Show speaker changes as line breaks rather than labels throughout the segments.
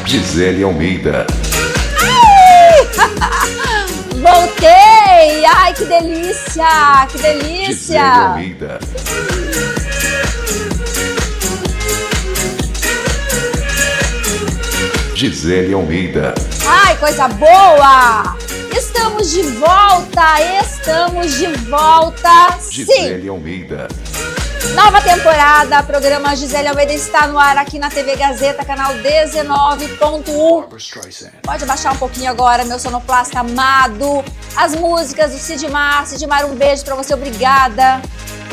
Gisele Almeida.
Voltei! Ai, que delícia! Que delícia!
Gisele Almeida. Gisele Almeida.
Ai, coisa boa! Estamos de volta! Estamos de volta!
Gisele
Sim!
Almeida.
Nova temporada, programa Gisele Almeida está no ar aqui na TV Gazeta, canal 19.1. Pode abaixar um pouquinho agora, meu sonoplasta amado. As músicas do Sidmar. Sidmar, um beijo pra você, obrigada.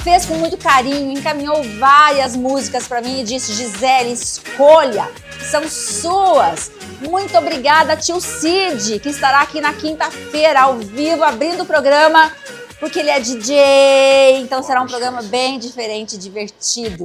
Fez com muito carinho, encaminhou várias músicas pra mim e disse: Gisele, escolha, são suas. Muito obrigada, tio Cid, que estará aqui na quinta-feira, ao vivo, abrindo o programa, porque ele é DJ, então será um programa bem diferente, divertido.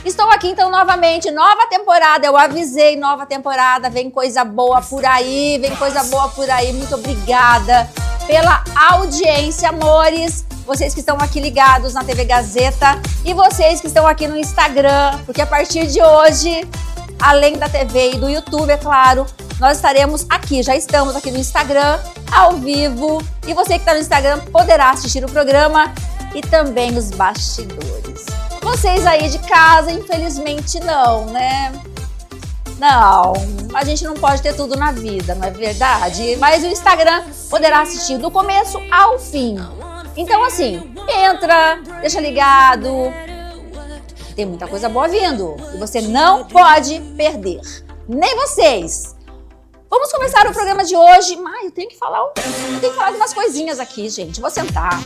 Estou aqui então novamente, nova temporada, eu avisei, nova temporada, vem coisa boa por aí, vem coisa boa por aí. Muito obrigada pela audiência, amores, vocês que estão aqui ligados na TV Gazeta e vocês que estão aqui no Instagram, porque a partir de hoje, além da TV e do YouTube, é claro, nós estaremos aqui, já estamos aqui no Instagram, ao vivo, e você que está no Instagram poderá assistir o programa e também os bastidores. Vocês aí de casa, infelizmente não, né? Não, a gente não pode ter tudo na vida, não é verdade? Mas o Instagram poderá assistir do começo ao fim. Então assim, entra, deixa ligado, tem muita coisa boa vindo e você não pode perder, nem vocês. Vamos começar o programa de hoje. Eu tenho que falar de umas coisinhas aqui, gente. Vou sentar.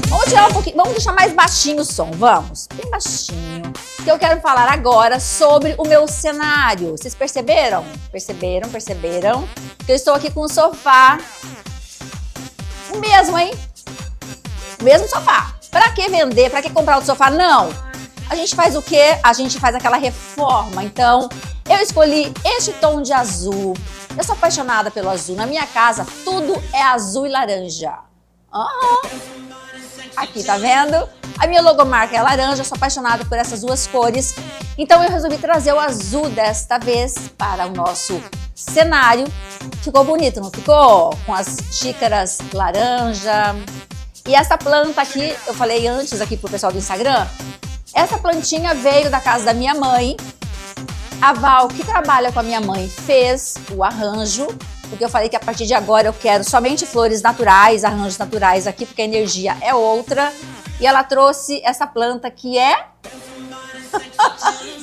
Vamos tirar um pouquinho, vamos deixar mais baixinho o som, vamos. Bem baixinho. Que eu quero falar agora sobre o meu cenário. Vocês perceberam? Perceberam? Que eu estou aqui com o sofá. O mesmo, hein? O mesmo sofá. Pra que vender? Pra que comprar outro sofá? Não. A gente faz o quê? A gente faz aquela reforma. Então, eu escolhi este tom de azul. Eu sou apaixonada pelo azul. Na minha casa, tudo é azul e laranja. Aqui, tá vendo? A minha logomarca é laranja. Eu sou apaixonada por essas duas cores. Então, eu resolvi trazer o azul desta vez para o nosso cenário. Ficou bonito, não ficou? Com as xícaras laranja. E essa planta aqui, eu falei antes aqui pro pessoal do Instagram, essa plantinha veio da casa da minha mãe. A Val, que trabalha com a minha mãe, fez o arranjo, porque eu falei que a partir de agora eu quero somente flores naturais, arranjos naturais aqui, porque a energia é outra. E ela trouxe essa planta que é...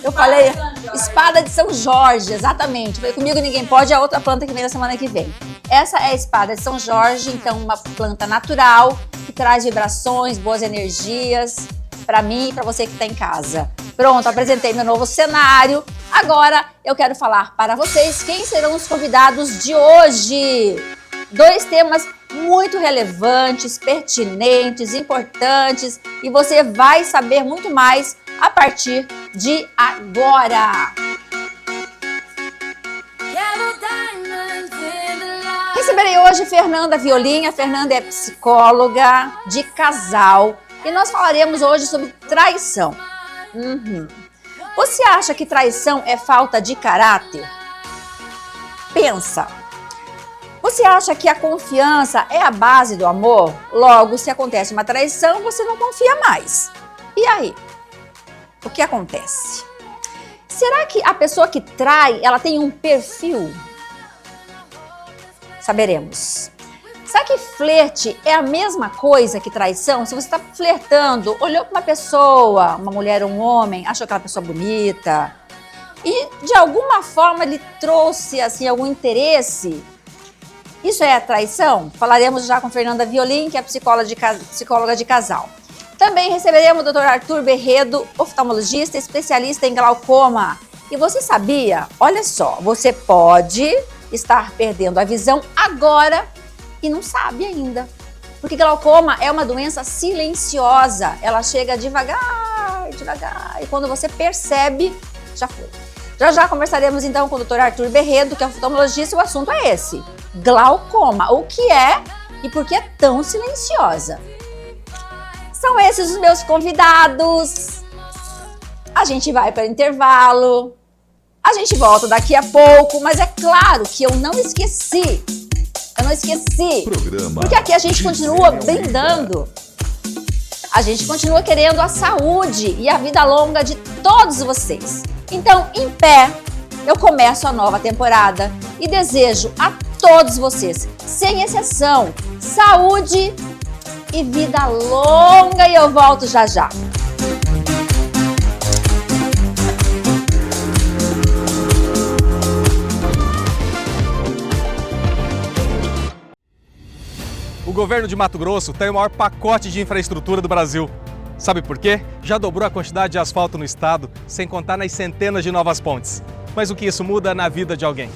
Eu falei, espada de São Jorge, exatamente. Falei, comigo ninguém pode, a outra planta que vem na semana que vem. Essa é a espada de São Jorge, então uma planta natural, que traz vibrações, boas energias, para mim e para você que está em casa. Pronto, apresentei meu novo cenário. Agora eu quero falar para vocês quem serão os convidados de hoje. 2 temas muito relevantes, pertinentes, importantes, e você vai saber muito mais a partir de agora. Receberei hoje Fernanda Violinha. Fernanda é psicóloga de casal e nós falaremos hoje sobre traição. Você acha que traição é falta de caráter? Pensa. Você acha que a confiança é a base do amor? Logo, se acontece uma traição, você não confia mais. E aí? O que acontece? Será que a pessoa que trai, ela tem um perfil? Saberemos. Será que flerte é a mesma coisa que traição? Se você está flertando, olhou para uma pessoa, uma mulher ou um homem, achou aquela pessoa bonita e de alguma forma lhe trouxe assim, algum interesse, isso é traição? Falaremos já com Fernanda Violim, que é psicóloga de casal. Também receberemos o Dr. Arthur Berredo, oftalmologista, especialista em glaucoma. E você sabia? Olha só, você pode estar perdendo a visão agora e não sabe ainda. Porque glaucoma é uma doença silenciosa. Ela chega devagar, e quando você percebe, já foi. Já conversaremos então com o Dr. Arthur Berredo, que é oftalmologista, e o assunto é esse. Glaucoma, o que é e por que é tão silenciosa? São esses os meus convidados. A gente vai para o intervalo. A gente volta daqui a pouco, mas é claro que eu não esqueci.
Programa
Porque aqui a gente continua brindando. A gente continua querendo a saúde e a vida longa de todos vocês. Então, em pé, eu começo a nova temporada e desejo a todos vocês, sem exceção, saúde e vida longa, e eu volto já já.
O governo de Mato Grosso tem o maior pacote de infraestrutura do Brasil. Sabe por quê? Já dobrou a quantidade de asfalto no estado, sem contar nas centenas de novas pontes. Mas o que isso muda na vida de alguém?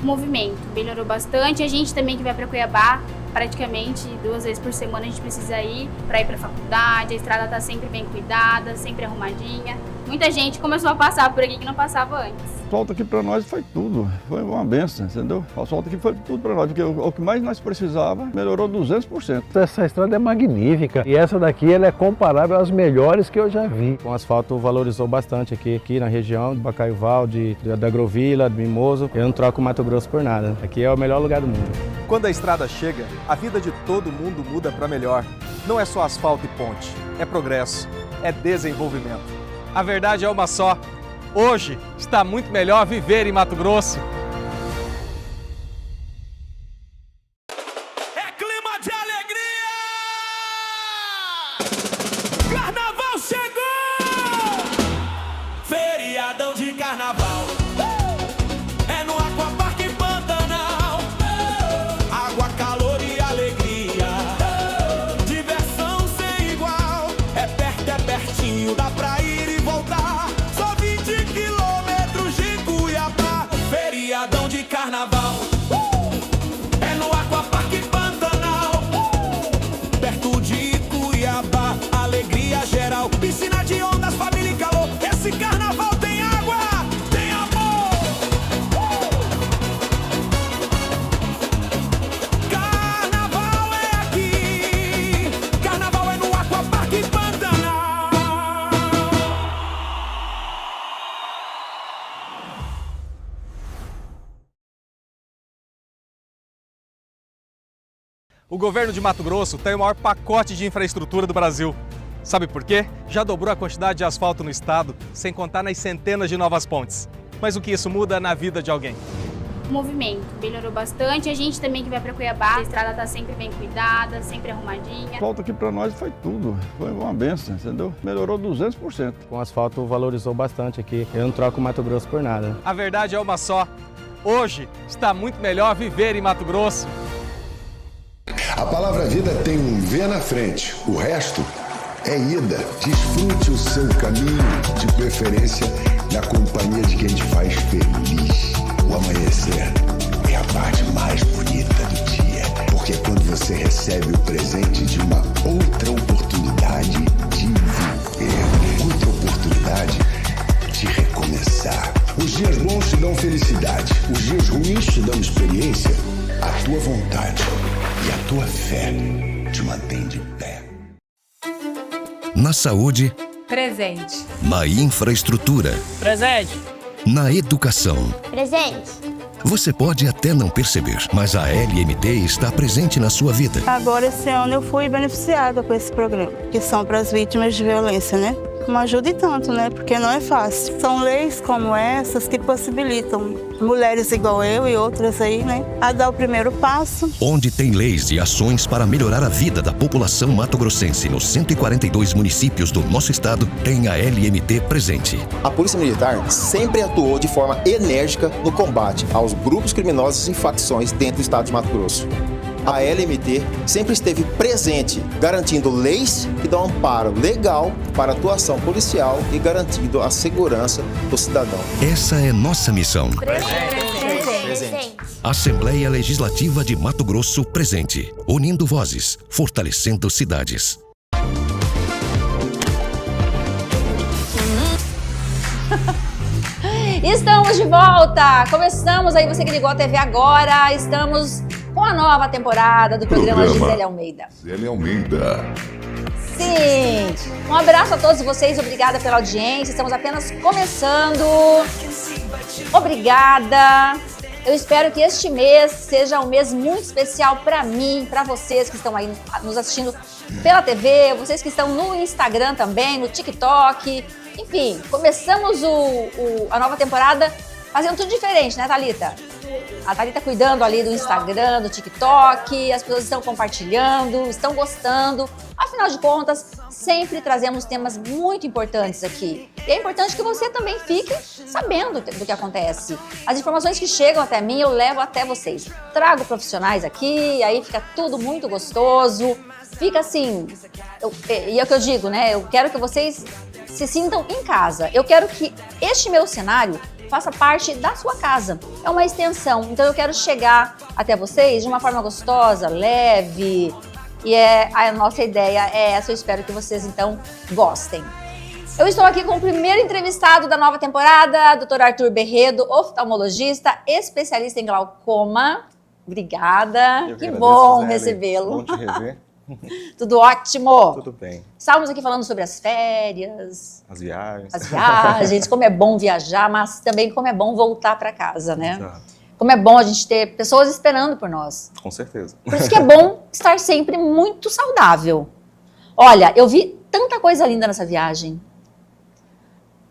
O movimento melhorou bastante. A gente também que vai para Cuiabá, praticamente 2 vezes por semana a gente precisa ir para a faculdade. A estrada está sempre bem cuidada, sempre arrumadinha. Muita gente começou a passar por aqui que não passava antes.
O asfalto aqui para nós foi tudo, foi uma benção, entendeu? O asfalto aqui foi tudo para nós, porque o que mais nós precisava melhorou 200%.
Essa estrada é magnífica e essa daqui ela é comparável às melhores que eu já vi.
O asfalto valorizou bastante aqui na região de Bacaiuval, da Agrovila, do Mimoso. Eu não troco o Mato Grosso por nada. Aqui é o melhor lugar do mundo.
Quando a estrada chega, a vida de todo mundo muda para melhor. Não é só asfalto e ponte, é progresso, é desenvolvimento. A verdade é uma só. Hoje está muito melhor viver em Mato Grosso.
É clima de alegria! Carnaval chegou! Feriadão de carnaval. É no Aquapark Pantanal. Água, calor e alegria. Diversão sem igual. É perto, é pertinho, dá pra ir e voltar. Só 20 quilômetros de Cuiabá. Feriadão de carnaval. É no Aquapark Pantanal. Perto de Cuiabá. Alegria geral. Piscina de ondas, família e calor. Esse carnaval tem água, tem amor. Carnaval é aqui. Carnaval é no Aquapark Pantanal.
O governo de Mato Grosso tem o maior pacote de infraestrutura do Brasil. Sabe por quê? Já dobrou a quantidade de asfalto no estado, sem contar nas centenas de novas pontes. Mas o que isso muda na vida de alguém?
O movimento melhorou bastante. A gente também que vai para Cuiabá, a estrada está sempre bem cuidada, sempre arrumadinha.
O asfalto aqui para nós foi tudo, foi uma benção, entendeu? Melhorou 200%.
O asfalto valorizou bastante aqui. Eu não troco o Mato Grosso por nada.
A verdade é uma só. Hoje está muito melhor viver em Mato Grosso.
A palavra vida tem um V na frente, o resto é ida. Desfrute o seu caminho, de preferência na companhia de quem te faz feliz. O amanhecer é a parte mais bonita do dia, porque é quando você recebe o presente de uma outra oportunidade de viver, outra oportunidade de recomeçar. Os dias bons te dão felicidade, os dias ruins te dão experiência. A tua vontade e a tua fé te mantém de pé.
Na saúde,
presente.
na infraestrutura,
Presente.
na educação.
Presente.
Você pode até não perceber, mas a LMT está presente na sua vida.
Agora, esse ano, eu fui beneficiada com esse programa, que são para as vítimas de violência, né? Não ajuda e tanto, né? Porque não é fácil. São leis como essas que possibilitam mulheres igual eu e outras aí, né? A dar o primeiro passo.
Onde tem leis e ações para melhorar a vida da população mato-grossense nos 142 municípios do nosso estado, tem a LMT presente.
A Polícia Militar sempre atuou de forma enérgica no combate aos grupos criminosos e facções dentro do estado de Mato Grosso. A LMT sempre esteve presente, garantindo leis que dão amparo legal para a atuação policial e garantindo a segurança do cidadão.
Essa é nossa missão.
Presente.
Assembleia Legislativa de Mato Grosso presente, unindo vozes, fortalecendo cidades.
Estamos de volta! Começamos aí, você que ligou a TV agora, estamos com a nova temporada do programa Gisele Almeida.
Gisele Almeida.
Sim! Um abraço a todos vocês, obrigada pela audiência, estamos apenas começando. Obrigada! Eu espero que este mês seja um mês muito especial para mim, para vocês que estão aí nos assistindo pela TV, vocês que estão no Instagram também, no TikTok. Enfim, começamos a nova temporada fazendo tudo diferente, né, Thalita? A Thalita cuidando ali do Instagram, do TikTok, as pessoas estão compartilhando, estão gostando. Afinal de contas, sempre trazemos temas muito importantes aqui. E é importante que você também fique sabendo do que acontece. As informações que chegam até mim, eu levo até vocês. Trago profissionais aqui, aí fica tudo muito gostoso. Fica assim, e é o que eu digo, né? Eu quero que vocês se sintam em casa. Eu quero que este meu cenário faça parte da sua casa. É uma extensão, então eu quero chegar até vocês de uma forma gostosa, leve, e a nossa ideia é essa, eu espero que vocês então gostem. Eu estou aqui com o primeiro entrevistado da nova temporada, Dr. Arthur Berredo, oftalmologista, especialista em glaucoma. Obrigada, que bom recebê-lo.
Bom te rever.
Tudo ótimo?
Tudo bem.
Estávamos aqui falando sobre as férias.
As viagens.
As viagens, como é bom viajar, mas também como é bom voltar para casa, né?
Exato.
Como é bom a gente ter pessoas esperando por nós.
Com certeza.
Por isso que é bom estar sempre muito saudável. Olha, eu vi tanta coisa linda nessa viagem.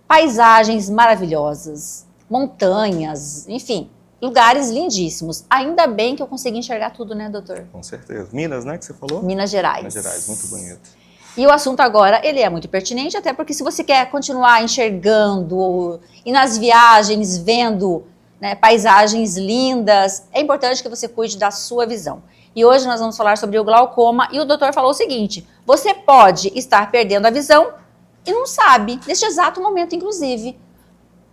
Paisagens maravilhosas, montanhas, enfim, lugares lindíssimos. Ainda bem que eu consegui enxergar tudo, né, doutor?
Com certeza. Minas, né, que você falou?
Minas Gerais.
Minas Gerais, muito bonito.
E o assunto agora, ele é muito pertinente, até porque se você quer continuar enxergando e nas viagens vendo, né, paisagens lindas, é importante que você cuide da sua visão. E hoje nós vamos falar sobre o glaucoma e o doutor falou o seguinte, você pode estar perdendo a visão e não sabe, neste exato momento inclusive.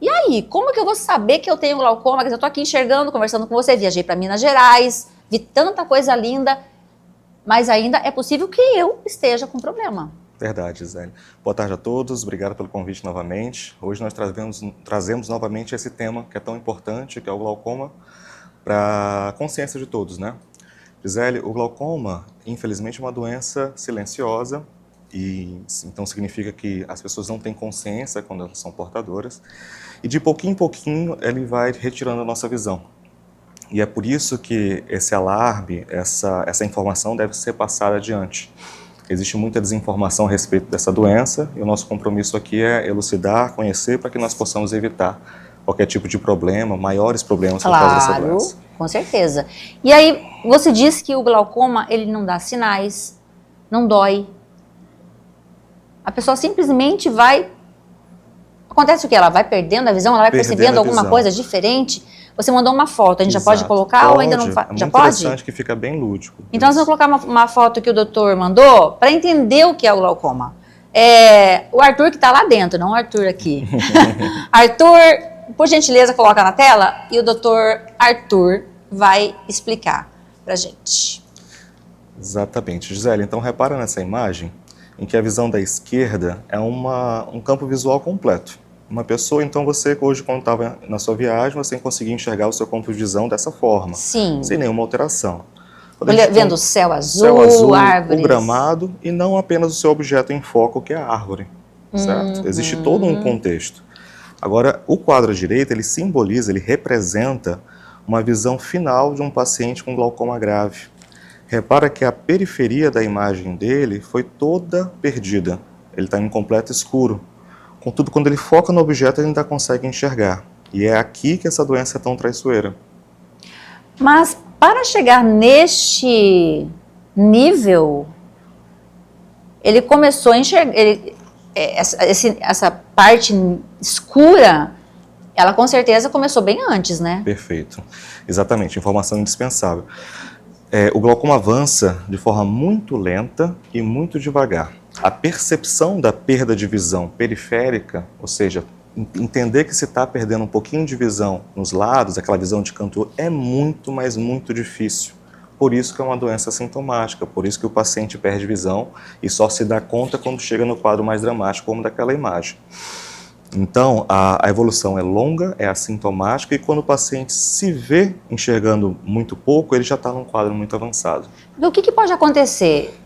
E aí, como que eu vou saber que eu tenho glaucoma? Quer dizer, eu tô aqui enxergando, conversando com você, viajei para Minas Gerais, vi tanta coisa linda, mas ainda é possível que eu esteja com problema.
Verdade, Gisele. Boa tarde a todos, obrigado pelo convite novamente. Hoje nós trazemos novamente esse tema que é tão importante, que é o glaucoma, para a consciência de todos, né? Gisele, o glaucoma, infelizmente, é uma doença silenciosa, e então significa que as pessoas não têm consciência quando elas são portadoras, e de pouquinho em pouquinho ele vai retirando a nossa visão. E é por isso que esse alarme, essa informação deve ser passada adiante. Existe muita desinformação a respeito dessa doença, e o nosso compromisso aqui é elucidar, conhecer, para que nós possamos evitar qualquer tipo de problema, maiores problemas por causa dessa doença.
Com certeza. E aí, você disse que o glaucoma, ele não dá sinais, não dói. A pessoa simplesmente vai... Acontece o quê? Ela vai perdendo a visão? Ela vai percebendo alguma coisa diferente? Você mandou uma foto, a gente já pode colocar ou ainda não
É
já
muito
pode?
interessante, que fica bem lúdico.
Então nós vamos colocar uma foto que o doutor mandou para entender o que é o glaucoma. O Arthur que está lá dentro, não o Arthur aqui. Arthur, por gentileza, coloca na tela e o doutor Arthur vai explicar pra gente.
Exatamente. Gisele, então repara nessa imagem em que a visão da esquerda é um campo visual completo. Uma pessoa, então você hoje quando estava na sua viagem, você conseguia enxergar o seu campo de visão dessa forma.
Sim.
Sem nenhuma alteração.
Vendo o céu azul, árvores.
O gramado e não apenas o seu objeto em foco, que é a árvore. Certo? Existe todo um contexto. Agora, o quadro à direita, ele simboliza, ele representa uma visão final de um paciente com glaucoma grave. Repara que a periferia da imagem dele foi toda perdida. Ele está em completo escuro. Contudo, quando ele foca no objeto, ele ainda consegue enxergar. E é aqui que essa doença é tão traiçoeira.
Mas para chegar neste nível, ele começou a enxergar... essa parte escura, ela com certeza começou bem antes, né?
Perfeito. Exatamente, informação indispensável. O glaucoma avança de forma muito lenta e muito devagar. A percepção da perda de visão periférica, ou seja, entender que se está perdendo um pouquinho de visão nos lados, aquela visão de canto, é muito, mas muito difícil. Por isso que é uma doença sintomática, por isso que o paciente perde visão e só se dá conta quando chega no quadro mais dramático, como daquela imagem. Então, a evolução é longa, é assintomática, e quando o paciente se vê enxergando muito pouco, ele já está num quadro muito avançado.
O que pode acontecer?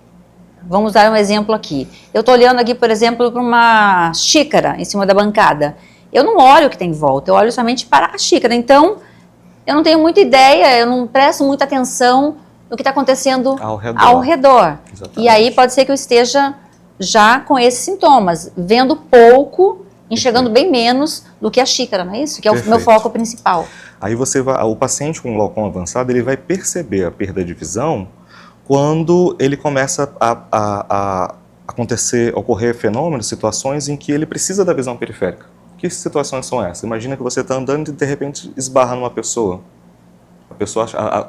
Vamos dar um exemplo aqui. Eu estou olhando aqui, por exemplo, para uma xícara em cima da bancada. Eu não olho o que tem em volta, eu olho somente para a xícara. Então, eu não tenho muita ideia, eu não presto muita atenção no que está acontecendo ao redor. E aí pode ser que eu esteja já com esses sintomas, vendo pouco, enxergando bem menos do que a xícara, não é isso? Que é o meu foco principal.
Aí o paciente com glaucoma avançado, ele vai perceber a perda de visão quando ele começa a ocorrer fenômenos, situações em que ele precisa da visão periférica. Que situações são essas? Imagina que você está andando e de repente esbarra numa pessoa.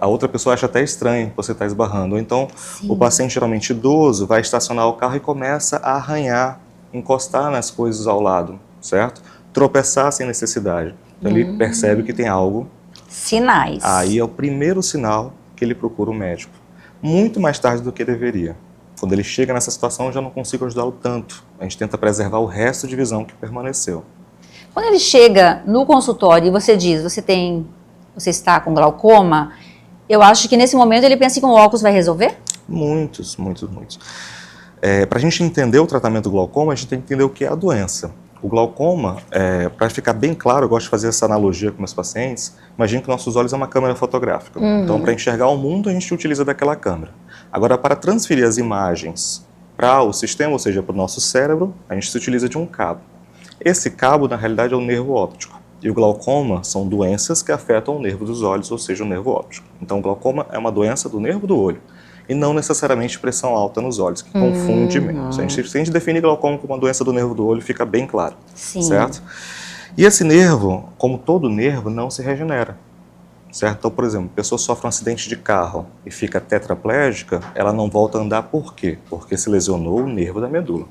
A outra pessoa acha até estranho que você está esbarrando. Ou então, o paciente, geralmente idoso, vai estacionar o carro e começa a arranhar, encostar nas coisas ao lado, certo? Tropeçar sem necessidade. Então, ele percebe que tem algo.
Sinais.
Aí é o primeiro sinal que ele procura o médico. Muito mais tarde do que deveria. Quando ele chega nessa situação, eu já não consigo ajudá-lo tanto. A gente tenta preservar o resto de visão que permaneceu.
Quando ele chega no consultório e você diz, você está com glaucoma, eu acho que nesse momento ele pensa que o óculos vai resolver?
Muitos. Para a gente entender o tratamento do glaucoma, a gente tem que entender o que é a doença. O glaucoma, para ficar bem claro, eu gosto de fazer essa analogia com meus pacientes. Imagina que nossos olhos é uma câmera fotográfica. Então, para enxergar o mundo, a gente utiliza daquela câmera. Agora, para transferir as imagens para o sistema, ou seja, para o nosso cérebro, a gente se utiliza de um cabo. Esse cabo, na realidade, é o nervo óptico. E o glaucoma são doenças que afetam o nervo dos olhos, ou seja, o nervo óptico. Então, o glaucoma é uma doença do nervo do olho. E não necessariamente pressão alta nos olhos, que confunde menos. Se a gente definir glaucoma como uma doença do nervo do olho, fica bem claro.
Sim.
Certo? E esse nervo, como todo nervo, não se regenera. Certo? Então, por exemplo, a pessoa sofre um acidente de carro e fica tetraplégica, ela não volta a andar por quê? Porque se lesionou o nervo da medula.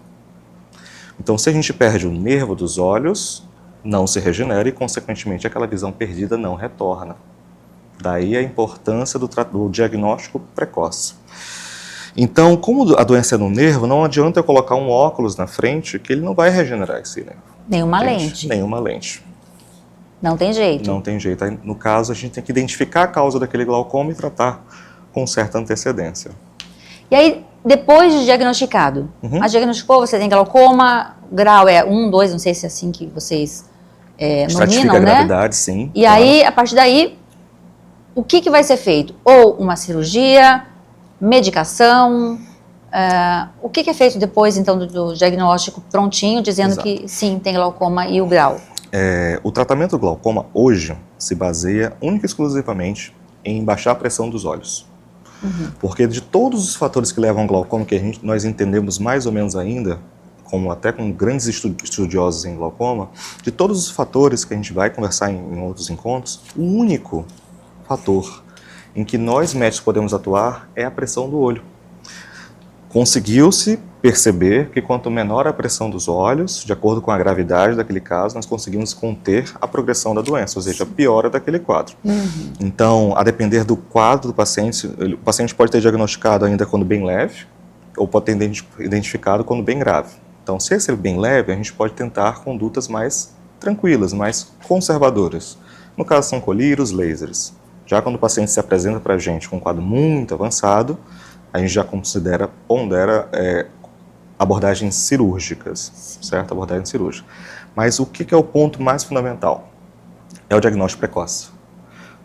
Então, se a gente perde o nervo dos olhos, não se regenera e, consequentemente, aquela visão perdida não retorna. Daí a importância do diagnóstico precoce. Então, como a doença é no nervo, não adianta eu colocar um óculos na frente que ele não vai regenerar esse nervo.
Nenhuma lente.
Nenhuma lente.
Não tem jeito.
Não tem jeito. Aí, no caso, a gente tem que identificar a causa daquele glaucoma e tratar com certa antecedência.
E aí, depois de diagnosticado, a diagnosticou, você tem glaucoma, grau é 1, 2, não sei se é assim que vocês nominam,
a
né?
gravidade, sim.
E aí, a partir daí, o que vai ser feito? Ou uma cirurgia, medicação, o que é feito depois, então, do diagnóstico prontinho, dizendo que sim, tem glaucoma e o grau?
O tratamento do glaucoma, hoje, se baseia única e exclusivamente em baixar a pressão dos olhos. Porque de todos os fatores que levam ao glaucoma, que nós entendemos mais ou menos ainda, até com grandes estudiosos em glaucoma, de todos os fatores que a gente vai conversar em outros encontros, o único fator em que nós médicos podemos atuar é a pressão do olho. Conseguiu-se perceber que quanto menor a pressão dos olhos, de acordo com a gravidade daquele caso, nós conseguimos conter a progressão da doença, ou seja, a piora daquele quadro. Então, a depender do quadro do paciente, o paciente pode ter diagnosticado ainda quando bem leve, ou pode ter identificado quando bem grave. Então, se esse é bem leve, a gente pode tentar condutas mais tranquilas, mais conservadoras. No caso, são colírios, lasers. Já quando o paciente se apresenta para a gente com um quadro muito avançado, a gente já pondera abordagens cirúrgicas, certo? Abordagem cirúrgica. Mas o que é o ponto mais fundamental? É o diagnóstico precoce.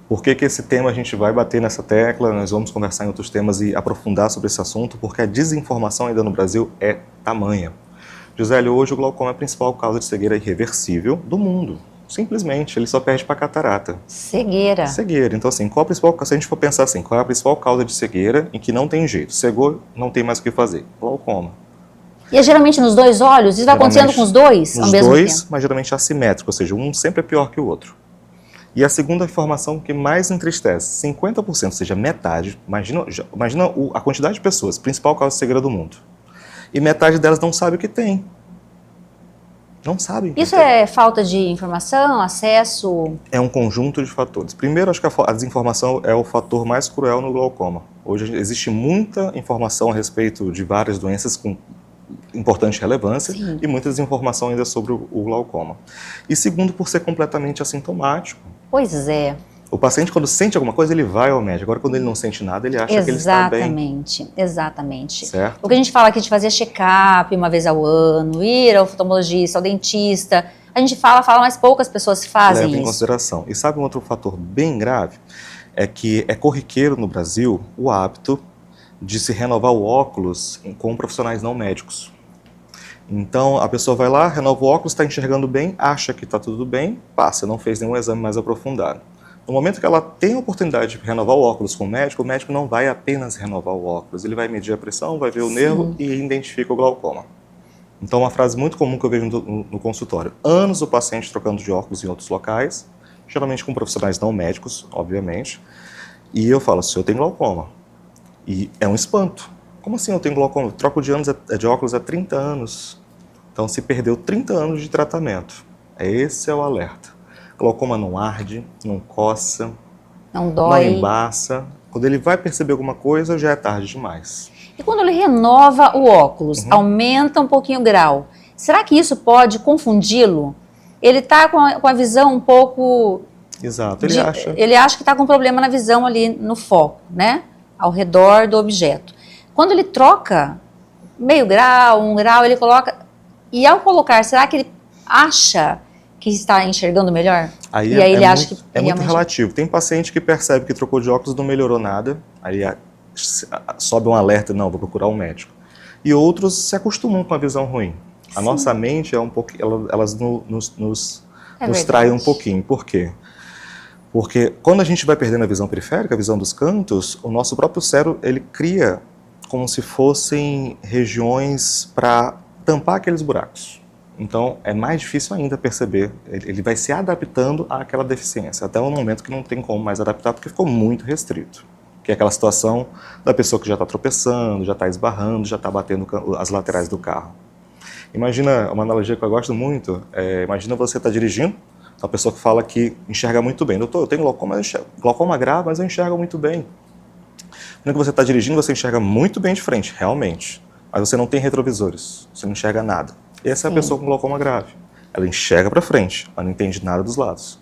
Por que esse tema a gente vai bater nessa tecla? Nós vamos conversar em outros temas e aprofundar sobre esse assunto, porque a desinformação ainda no Brasil é tamanha. Gisele, hoje o glaucoma é a principal causa de cegueira irreversível do mundo. Simplesmente, ele só perde para catarata.
Cegueira.
Cegueira. Então, assim, se a gente for pensar assim, qual é a principal causa de cegueira em que não tem jeito? Cegou, não tem mais o que fazer. Glaucoma.
E é geralmente nos dois olhos? Isso vai acontecendo com os dois ao mesmo tempo? Nos dois,
mas geralmente assimétrico, ou seja, um sempre é pior que o outro. E a segunda informação que mais entristece, 50%, ou seja, metade, imagina a quantidade de pessoas, principal causa de cegueira do mundo. E metade delas não sabe o que tem. Não sabem.
Isso é falta de informação, acesso?
É um conjunto de fatores. Primeiro, acho que a desinformação é o fator mais cruel no glaucoma. Hoje existe muita informação a respeito de várias doenças com importante relevância
Sim.
e muita desinformação ainda sobre o glaucoma. E segundo, por ser completamente assintomático.
Pois é.
O paciente, quando sente alguma coisa, ele vai ao médico. Agora, quando ele não sente nada, ele acha que ele está bem.
Exatamente, exatamente.
Certo?
O que a gente fala aqui de fazer check-up uma vez ao ano, ir ao oftalmologista, ao dentista, a gente fala, mas poucas pessoas fazem
Leva em
isso.
consideração. E sabe um outro fator bem grave? É que é corriqueiro no Brasil o hábito de se renovar o óculos com profissionais não médicos. Então, a pessoa vai lá, renova o óculos, está enxergando bem, acha que está tudo bem, passa, não fez nenhum exame mais aprofundado. No momento que ela tem a oportunidade de renovar o óculos com o médico não vai apenas renovar o óculos, ele vai medir a pressão, vai ver o nervo e identifica o glaucoma. Então, uma frase muito comum que eu vejo no consultório: anos o paciente trocando de óculos em outros locais, geralmente com profissionais não médicos, obviamente, e eu falo, o senhor tem glaucoma. E é um espanto. Como assim eu tenho glaucoma? Eu troco de óculos há 30 anos. Então, se perdeu 30 anos de tratamento. Esse é o alerta. Glaucoma não arde, não coça,
não dói,
não embaça. Quando ele vai perceber alguma coisa, já é tarde demais.
E quando ele renova o óculos, aumenta um pouquinho o grau, será que isso pode confundi-lo? Ele está com a visão um pouco...
Exato,
ele acha que está com problema na visão ali no foco, né? Ao redor do objeto. Quando ele troca meio grau, 1 grau, ele coloca... E ao colocar, será que ele acha que está enxergando melhor?
Aí
e aí ele acha que
é muito relativo. Tem paciente que percebe que trocou de óculos, não melhorou nada, aí sobe um alerta, não, vou procurar um médico. E outros se acostumam com a visão ruim. A nossa mente é um pouco, elas nos traem um pouquinho. Por quê? Porque quando a gente vai perdendo a visão periférica, a visão dos cantos, o nosso próprio cérebro, ele cria como se fossem regiões para tampar aqueles buracos. Então, é mais difícil ainda perceber, ele vai se adaptando àquela deficiência, até um momento que não tem como mais adaptar, porque ficou muito restrito. Que é aquela situação da pessoa que já está tropeçando, já está esbarrando, já está batendo as laterais do carro. Imagina, uma analogia que eu gosto muito, imagina você está dirigindo, uma pessoa que fala que enxerga muito bem. Doutor, eu tenho glaucoma grave, mas eu enxergo muito bem. Quando você está dirigindo, você enxerga muito bem de frente, realmente. Mas você não tem retrovisores, você não enxerga nada. Essa é a pessoa com glaucoma grave. Ela enxerga para frente, ela não entende nada dos lados.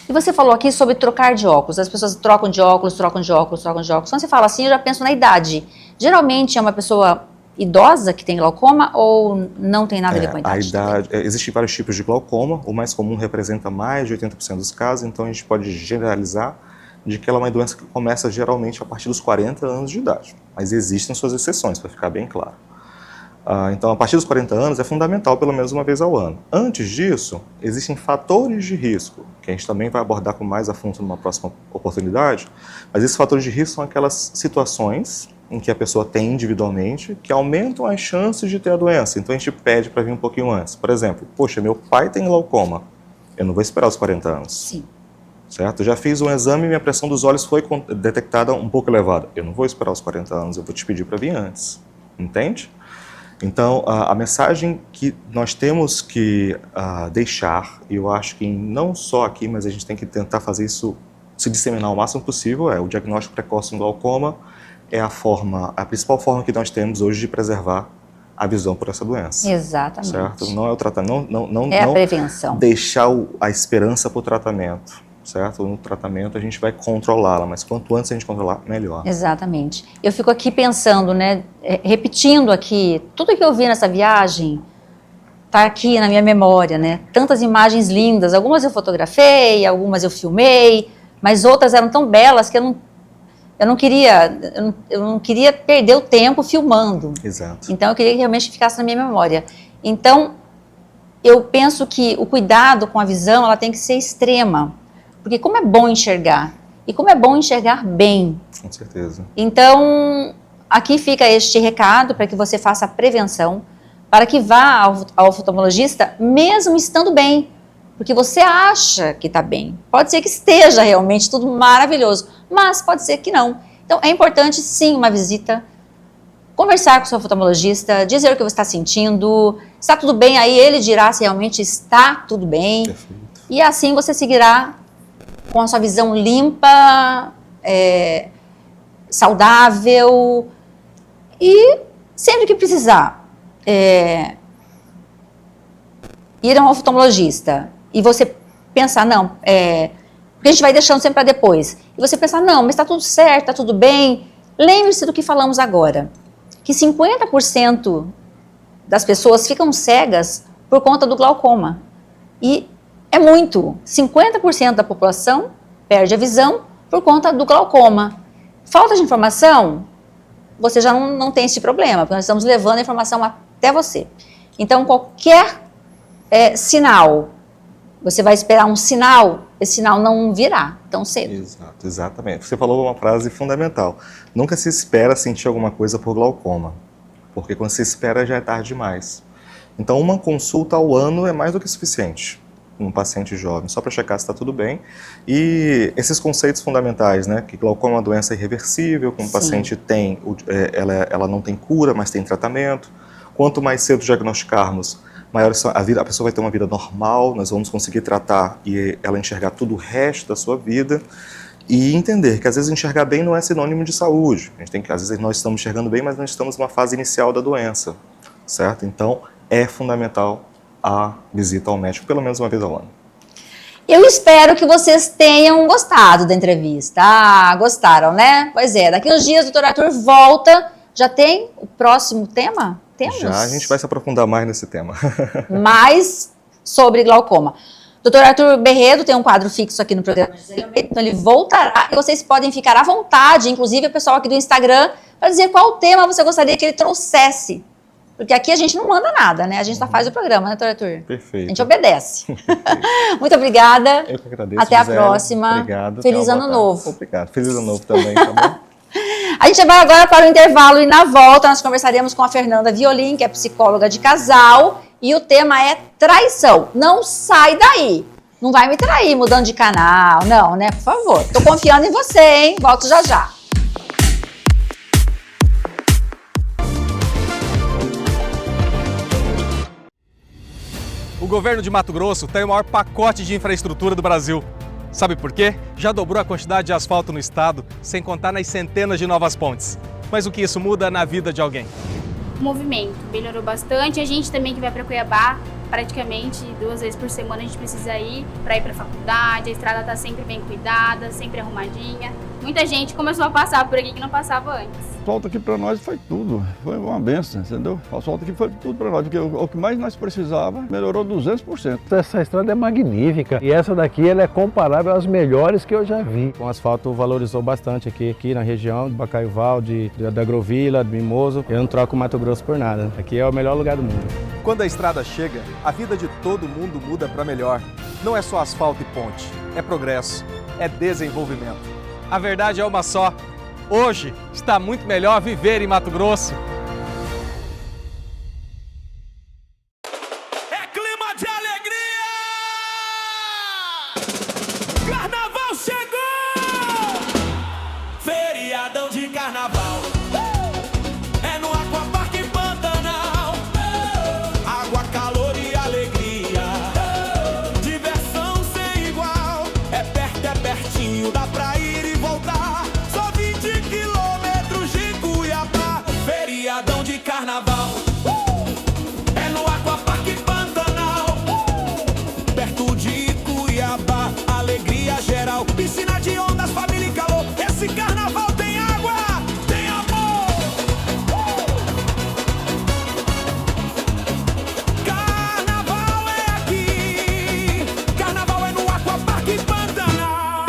E você falou aqui sobre trocar de óculos. As pessoas trocam de óculos, trocam de óculos, trocam de óculos. Quando você fala assim, eu já penso na idade. Geralmente é uma pessoa idosa que tem glaucoma ou não tem nada a ver com a idade?
Existem vários tipos de glaucoma. O mais comum representa mais de 80% dos casos, então a gente pode generalizar de que ela é uma doença que começa geralmente a partir dos 40 anos de idade. Mas existem suas exceções, para ficar bem claro. Então, a partir dos 40 anos é fundamental pelo menos uma vez ao ano. Antes disso, existem fatores de risco, que a gente também vai abordar com mais a fundo numa próxima oportunidade, mas esses fatores de risco são aquelas situações em que a pessoa tem individualmente que aumentam as chances de ter a doença. Então, a gente pede para vir um pouquinho antes. Por exemplo, poxa, meu pai tem glaucoma, eu não vou esperar os 40 anos.
Sim.
Certo? Já fiz um exame e minha pressão dos olhos foi detectada um pouco elevada. Eu não vou esperar os 40 anos, eu vou te pedir para vir antes. Entende? Então, a mensagem que nós temos que deixar, e eu acho que não só aqui, mas a gente tem que tentar fazer isso se disseminar o máximo possível, o diagnóstico precoce do glaucoma é a principal forma que nós temos hoje de preservar a visão por essa doença.
Exatamente.
Certo? Não é o tratamento, não
a prevenção.
Deixar a esperança para o tratamento. Certo? No tratamento a gente vai controlá-la, mas quanto antes a gente controlar, melhor.
Exatamente. Eu fico aqui pensando, né, repetindo aqui, tudo que eu vi nessa viagem está aqui na minha memória, né? Tantas imagens lindas, algumas eu fotografei, algumas eu filmei, mas outras eram tão belas que eu não queria perder o tempo filmando.
Exato.
Então eu queria que realmente ficasse na minha memória. Então eu penso que o cuidado com a visão, ela tem que ser extrema. Porque como é bom enxergar, e como é bom enxergar bem.
Com certeza.
Então, aqui fica este recado para que você faça a prevenção, para que vá ao oftalmologista mesmo estando bem, porque você acha que está bem. Pode ser que esteja realmente tudo maravilhoso, mas pode ser que não. Então, é importante sim uma visita, conversar com o seu oftalmologista, dizer o que você está sentindo, está tudo bem, aí ele dirá se realmente está tudo bem.
Perfeito.
E assim você seguirá com a sua visão limpa, saudável e sempre que precisar, ir a um oftalmologista e você pensar, não, porque a gente vai deixando sempre para depois, e você pensar, não, mas está tudo certo, está tudo bem, lembre-se do que falamos agora, que 50% das pessoas ficam cegas por conta do glaucoma, e é muito, 50% da população perde a visão por conta do glaucoma. Falta de informação, você já não tem esse problema, porque nós estamos levando a informação até você. Então, qualquer sinal, você vai esperar um sinal, esse sinal não virá tão cedo.
Exato, exatamente. Você falou uma frase fundamental. Nunca se espera sentir alguma coisa por glaucoma, porque quando se espera já é tarde demais. Então, uma consulta ao ano é mais do que suficiente num paciente jovem, só para checar se está tudo bem. E esses conceitos fundamentais, né, que glaucoma é uma doença irreversível, como o paciente tem, ela não tem cura, mas tem tratamento. Quanto mais cedo diagnosticarmos, maior a pessoa vai ter uma vida normal, nós vamos conseguir tratar e ela enxergar tudo o resto da sua vida. E entender que às vezes enxergar bem não é sinônimo de saúde. A gente tem que, às vezes nós estamos enxergando bem, mas nós estamos numa fase inicial da doença, certo? Então é fundamental a visita ao médico pelo menos uma vez ao ano.
Eu espero que vocês tenham gostado da entrevista. Gostaram, né? Pois é, daqui uns dias o Dr. Arthur volta. Já tem o próximo tema? Temos?
Já, a gente vai se aprofundar mais nesse tema.
Mais sobre glaucoma. Dr. Arthur Berredo tem um quadro fixo aqui no programa, então ele voltará e vocês podem ficar à vontade, inclusive o pessoal aqui do Instagram, para dizer qual tema você gostaria que ele trouxesse. Porque aqui a gente não manda nada, né? A gente só faz o programa, né, Dr. Arthur?
Perfeito.
A gente obedece. Muito obrigada.
Eu que agradeço.
Até a próxima.
Obrigado.
Feliz Ano Novo.
Obrigado. Feliz Ano Novo também, tá bom?
A gente vai agora para o intervalo e na volta nós conversaremos com a Fernanda Violim, que é psicóloga de casal, e o tema é traição. Não sai daí. Não vai me trair mudando de canal, não, né? Por favor. Tô confiando em você, hein? Volto já já.
O governo de Mato Grosso tem o maior pacote de infraestrutura do Brasil. Sabe por quê? Já dobrou a quantidade de asfalto no estado, sem contar nas centenas de novas pontes. Mas o que isso muda na vida de alguém?
O movimento melhorou bastante. A gente também que vai para Cuiabá, praticamente 2 vezes por semana a gente precisa ir para faculdade, a estrada está sempre bem cuidada, sempre arrumadinha. Muita gente começou a passar por aqui que não passava antes.
O asfalto aqui para nós foi tudo, foi uma benção, entendeu? O asfalto aqui foi tudo para nós, porque o que mais nós precisava melhorou 200%.
Essa estrada é magnífica e essa daqui ela é comparável às melhores que eu já vi.
O asfalto valorizou bastante aqui na região de Bacaiuval, da Agrovila, de Mimoso. Eu não troco o Mato Grosso por nada, aqui é o melhor lugar do mundo.
Quando a estrada chega, a vida de todo mundo muda para melhor. Não é só asfalto e ponte, é progresso, é desenvolvimento. A verdade é uma só. Hoje está muito melhor viver em Mato Grosso.
É clima de alegria! Carnaval chegou! Feriadão de carnaval. É no Aquapark Pantanal. Água, calor e alegria. Diversão sem igual. É perto, é pertinho, dá pra ir e voltar. Só 20 quilômetros de Cuiabá. Feriadão de carnaval. É no Aquapark Pantanal. Perto de Cuiabá. Alegria geral. Piscina de ondas, família e calor. Esse carnaval tem água, tem amor. Carnaval é aqui. Carnaval é no Aquapark Pantanal.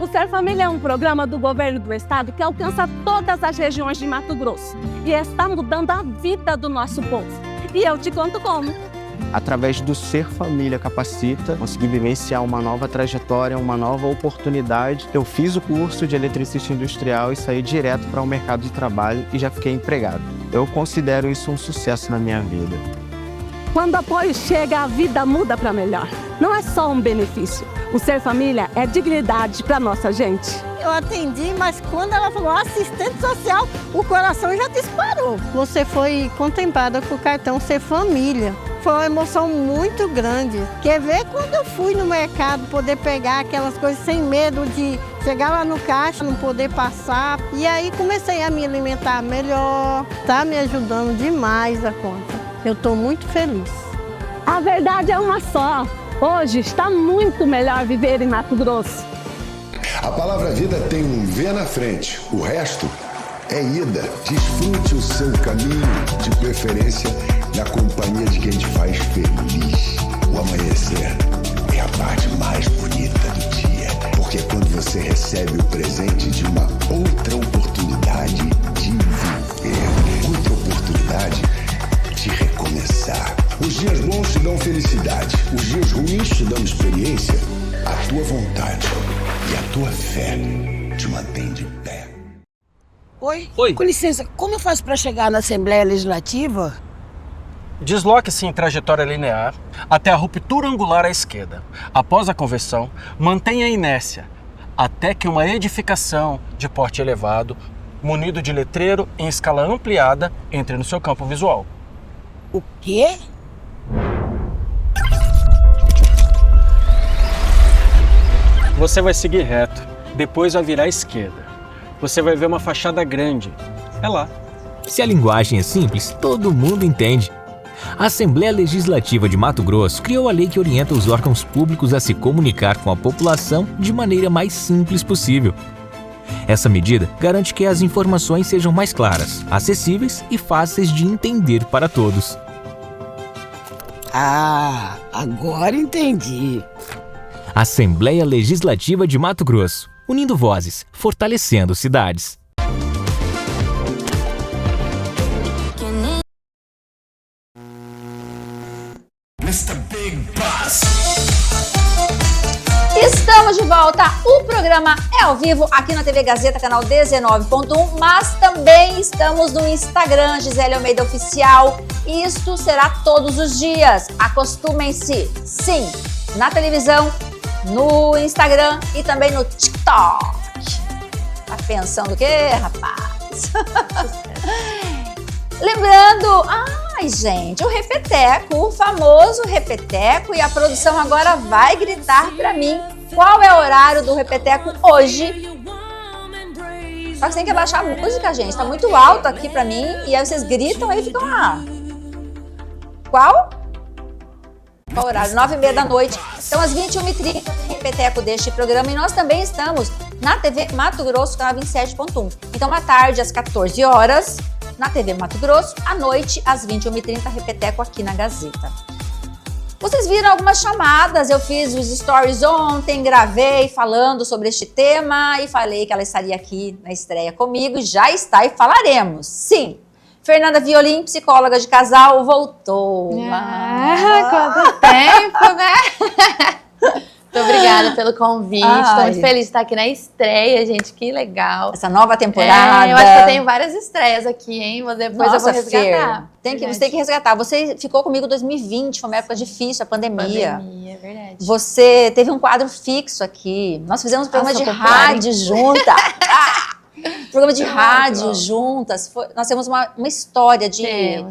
O Ser Família é um programa do governo do estado que alcança todas as regiões de Mato Grosso e está mudando a vida do nosso povo. E eu te conto como.
Através do Ser Família Capacita, consegui vivenciar uma nova trajetória, uma nova oportunidade. Eu fiz o curso de eletricista industrial e saí direto para o mercado de trabalho e já fiquei empregado. Eu considero isso um sucesso na minha vida.
Quando o apoio chega, a vida muda para melhor. Não é só um benefício. O Ser Família é dignidade para nossa gente.
Eu atendi, mas quando ela falou assistente social, o coração já disparou. Você foi contemplada com o cartão Ser Família. Foi uma emoção muito grande. Quer ver quando eu fui no mercado poder pegar aquelas coisas sem medo de chegar lá no caixa, não poder passar. E aí comecei a me alimentar melhor. Tá me ajudando demais a conta. Eu estou muito feliz.
A verdade é uma só. Hoje está muito melhor viver em Mato Grosso.
A palavra vida tem um V na frente. O resto é ida. Desfrute o seu caminho, de preferência na companhia de quem te faz feliz. O amanhecer é a parte mais bonita do dia, porque é quando você recebe o presente de uma outra oportunidade de viver, outra oportunidade de recomeçar. Os dias bons te dão felicidade, os dias ruins te dão experiência. A tua vontade e a tua fé te mantém de pé.
Oi? Com licença, como eu faço para chegar na Assembleia Legislativa?
Desloque-se em trajetória linear até a ruptura angular à esquerda. Após a conversão, mantenha a inércia até que uma edificação de porte elevado, munido de letreiro em escala ampliada, entre no seu campo visual.
O quê?
Você vai seguir reto, depois vai virar à esquerda. Você vai ver uma fachada grande. É lá.
Se a linguagem é simples, todo mundo entende. A Assembleia Legislativa de Mato Grosso criou a lei que orienta os órgãos públicos a se comunicar com a população de maneira mais simples possível. Essa medida garante que as informações sejam mais claras, acessíveis e fáceis de entender para todos.
Ah, agora entendi.
Assembleia Legislativa de Mato Grosso, unindo vozes, fortalecendo cidades.
Mr. Big Boss.
Estamos de volta. O programa é ao vivo aqui na TV Gazeta, canal 19.1, mas também estamos no Instagram, Gisele Almeida Oficial. Isto será todos os dias. Acostumem-se. Sim, na televisão, no Instagram e também no TikTok. Tá pensando o quê, rapaz? Lembrando, ai gente, o Repeteco, o famoso Repeteco, e a produção agora vai gritar pra mim qual é o horário do Repeteco hoje. Só que você tem que abaixar a música, gente, tá muito alto aqui pra mim, e aí vocês gritam e ficam lá. Qual? Qual horário? 9h30 da noite. Então, às 21h30, Repeteco deste programa, e nós também estamos na TV Mato Grosso, canal 27.1. Então, à tarde, às 14 horas, na TV Mato Grosso, à noite, às 21h30, Repeteco aqui na Gazeta. Vocês viram algumas chamadas, eu fiz os stories ontem, gravei falando sobre este tema e falei que ela estaria aqui na estreia comigo, já está e falaremos, sim. Fernanda Violim, psicóloga de casal, voltou.
Quanto tempo, né? Muito obrigada pelo convite, estou muito feliz de estar aqui na estreia, gente, que legal.
Essa nova temporada.
Eu acho que eu tenho várias estreias aqui, hein? Depois eu vou resgatar.
Você tem que resgatar. Você ficou comigo em 2020, foi uma época difícil, a pandemia.
Pandemia, é verdade.
Você teve um quadro fixo aqui. Nós fizemos um programa de rádio junta. Programa de rádio juntas. Nós temos uma história de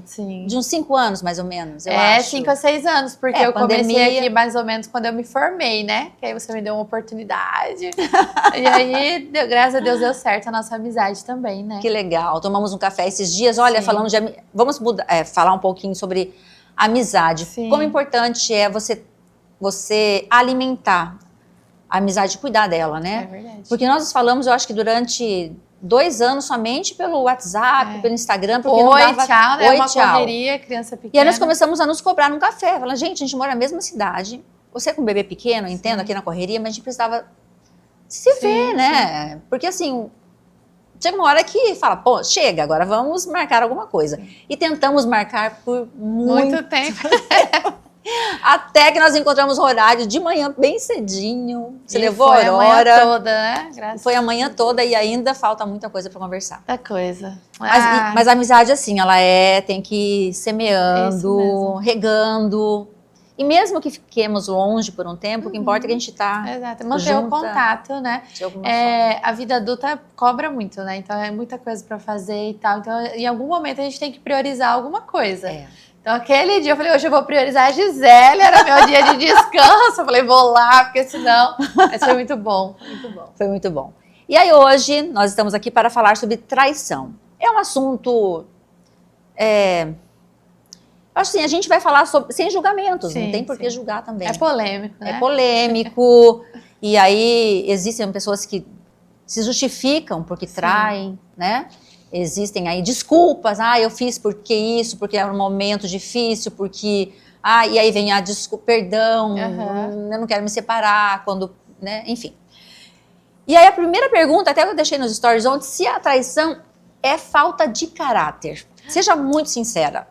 uns 5 anos, mais ou menos, eu acho.
5 a 6 anos, porque eu comecei aqui mais ou menos quando eu me formei, né? Que aí você me deu uma oportunidade. E aí, graças a Deus, deu certo a nossa amizade também, né?
Que legal. Tomamos um café esses dias. Olha, falando de... Vamos falar um pouquinho sobre amizade. Sim. Como importante é você alimentar a amizade, cuidar dela, né?
É verdade.
Porque nós falamos, eu acho que durante 2 anos somente pelo WhatsApp, pelo Instagram, porque não dava...
Tchau, né? Uma correria, criança pequena.
E aí nós começamos a nos cobrar num café. Falando, gente, a gente mora na mesma cidade. Você com um bebê pequeno, eu entendo, aqui na correria, mas a gente precisava se ver, né? Porque assim, chega uma hora que fala, pô, chega, agora vamos marcar alguma coisa. E tentamos marcar por muito
tempo.
Até que nós encontramos o horário de manhã bem cedinho. Você levou a Aurora.
Foi a manhã toda, né?
Foi a manhã toda e ainda falta muita coisa para conversar.
Muita coisa.
Mas a amizade, assim, ela tem que ir semeando, regando. E mesmo que fiquemos longe por um tempo, o que importa é que a gente tá
manter o contato, né? A vida adulta cobra muito, né? Então é muita coisa para fazer e tal. Então, em algum momento, a gente tem que priorizar alguma coisa. Então, aquele dia eu falei, hoje eu vou priorizar a Gisele, era meu dia de descanso. Eu falei, vou lá, porque senão... Mas foi muito bom, muito bom.
Foi muito bom. E aí hoje nós estamos aqui para falar sobre traição. É um assunto... Acho assim, a gente vai falar sobre, sem julgamentos, não tem por que julgar também.
É polêmico, né?
É polêmico. E aí existem pessoas que se justificam porque traem, né? Existem aí desculpas, eu fiz porque isso, porque era um momento difícil, porque... e aí vem a desculpa, perdão, eu não quero me separar, quando... né? Enfim. E aí a primeira pergunta, até eu deixei nos stories ontem, se a traição é falta de caráter. Seja muito sincera.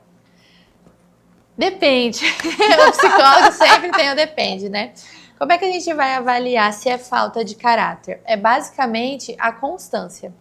Depende. O psicólogo sempre tem o depende, né? Como é que a gente vai avaliar se é falta de caráter? É basicamente a constância.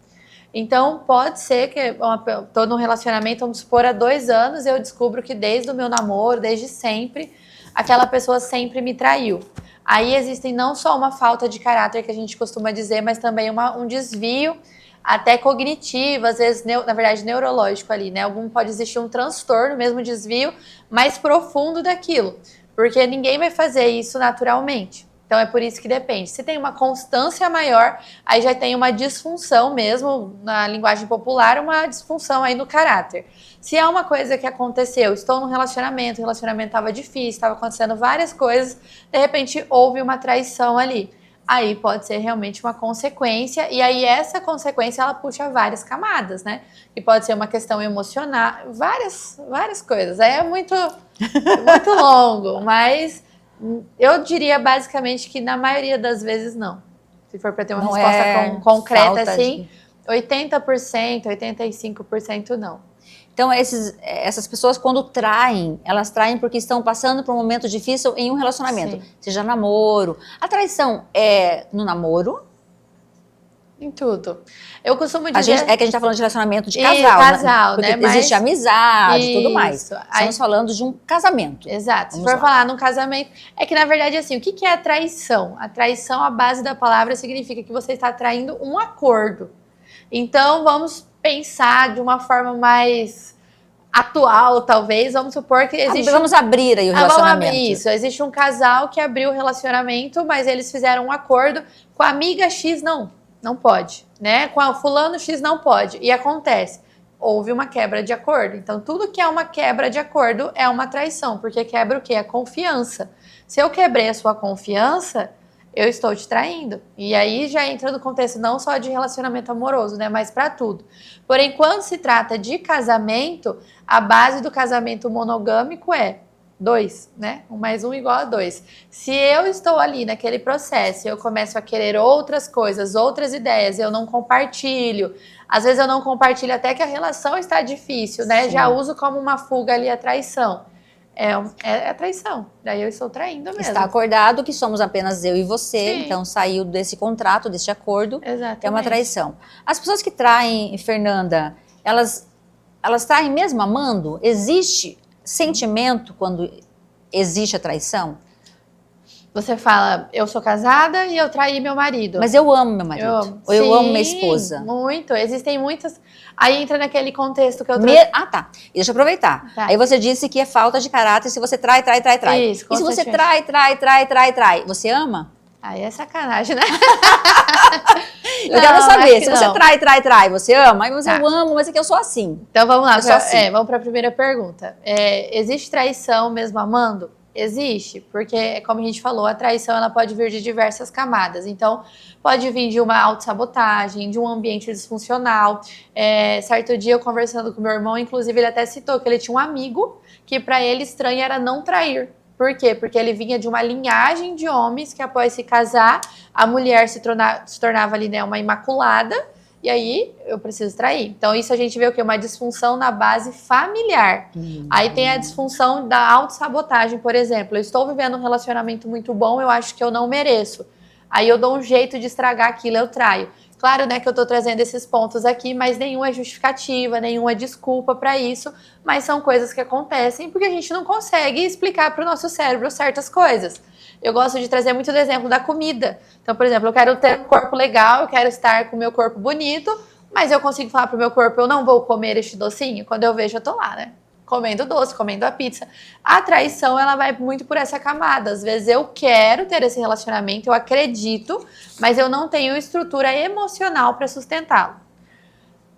Então, pode ser que estou num relacionamento, vamos supor, há 2 anos, eu descubro que desde o meu namoro, desde sempre, aquela pessoa sempre me traiu. Aí existem não só uma falta de caráter, que a gente costuma dizer, mas também um desvio, até cognitivo, às vezes, na verdade, neurológico ali, né? Pode existir um transtorno, mesmo desvio, mais profundo daquilo, porque ninguém vai fazer isso naturalmente. Então, é por isso que depende. Se tem uma constância maior, aí já tem uma disfunção mesmo, na linguagem popular, uma disfunção aí no caráter. Se é uma coisa que aconteceu, estou num relacionamento, o relacionamento estava difícil, estava acontecendo várias coisas, de repente houve uma traição ali. Aí pode ser realmente uma consequência, e aí essa consequência, ela puxa várias camadas, né? E pode ser uma questão emocional, várias coisas. Aí é muito longo, mas... Eu diria basicamente que na maioria das vezes não. Se for para ter uma resposta concreta assim, 80%, 85% não.
Então essas pessoas quando traem, elas traem porque estão passando por um momento difícil em um relacionamento. Sim. Seja namoro. A traição é no namoro?
Em tudo. Eu costumo dizer...
que a gente tá falando de relacionamento de casal,
né?
Porque existe amizade e tudo mais. Estamos falando de um casamento.
Exato. Se for falar num casamento... É que, na verdade, assim, o que é a traição? A traição, a base da palavra, significa que você está traindo um acordo. Então, vamos pensar de uma forma mais atual, talvez. Vamos supor que existe...
Vamos abrir aí o relacionamento.
Vamos abrir isso. Existe um casal que abriu o relacionamento, mas eles fizeram um acordo com a amiga X, não pode, né? Com a fulano X não pode. E acontece, houve uma quebra de acordo. Então, tudo que é uma quebra de acordo é uma traição, porque quebra o quê? A confiança. Se eu quebrei a sua confiança, eu estou te traindo. E aí já entra no contexto não só de relacionamento amoroso, né? Mas para tudo. Porém, quando se trata de casamento, a base do casamento monogâmico é 2, né? 1 mais 1 igual a 2. Se eu estou ali naquele processo, eu começo a querer outras coisas, outras ideias, eu não compartilho. Às vezes eu não compartilho até que a relação está difícil, né? Sim. Já uso como uma fuga ali a traição. É traição. Daí eu estou traindo mesmo.
Está acordado que somos apenas eu e você,
Sim.
Então saiu desse contrato, desse acordo.
Exatamente.
É uma traição. As pessoas que traem, Fernanda, elas traem mesmo amando? Existe sentimento quando existe a traição?
Você fala, eu sou casada e eu traí meu marido.
Mas eu amo meu marido. Ou eu amo minha esposa.
Muito. Existem muitas... Aí entra naquele contexto que eu
Tá. Deixa eu aproveitar. Tá. Aí você disse que é falta de caráter se você trai.
Isso,
e se você trai, você ama?
Aí é sacanagem, né?
Eu quero saber, se você trai, você ama? Aí você, eu amo, mas é que eu sou assim.
Então vamos lá, vamos para a primeira pergunta. Existe traição mesmo amando? Existe, porque como a gente falou, a traição ela pode vir de diversas camadas. Então, pode vir de uma autossabotagem, de um ambiente disfuncional. Certo dia, eu conversando com meu irmão, inclusive ele até citou que ele tinha um amigo que para ele estranho era não trair. Por quê? Porque ele vinha de uma linhagem de homens que após se casar, a mulher se tornava ali, né, uma imaculada, e aí eu preciso trair. Então isso a gente vê o quê? Uma disfunção na base familiar. Aí tem a disfunção da autossabotagem, por exemplo. Eu estou vivendo um relacionamento muito bom, eu acho que eu não mereço. Aí eu dou um jeito de estragar aquilo, eu traio. Claro, né, que eu tô trazendo esses pontos aqui, mas nenhum é justificativa, nenhum é desculpa para isso, mas são coisas que acontecem porque a gente não consegue explicar para o nosso cérebro certas coisas. Eu gosto de trazer muito do exemplo da comida. Então, por exemplo, eu quero ter um corpo legal, eu quero estar com o meu corpo bonito, mas eu consigo falar pro meu corpo, eu não vou comer este docinho? Quando eu vejo, eu tô lá, né? comendo doce, comendo a pizza. A traição, ela vai muito por essa camada. Às vezes eu quero ter esse relacionamento, eu acredito, mas eu não tenho estrutura emocional para sustentá-lo.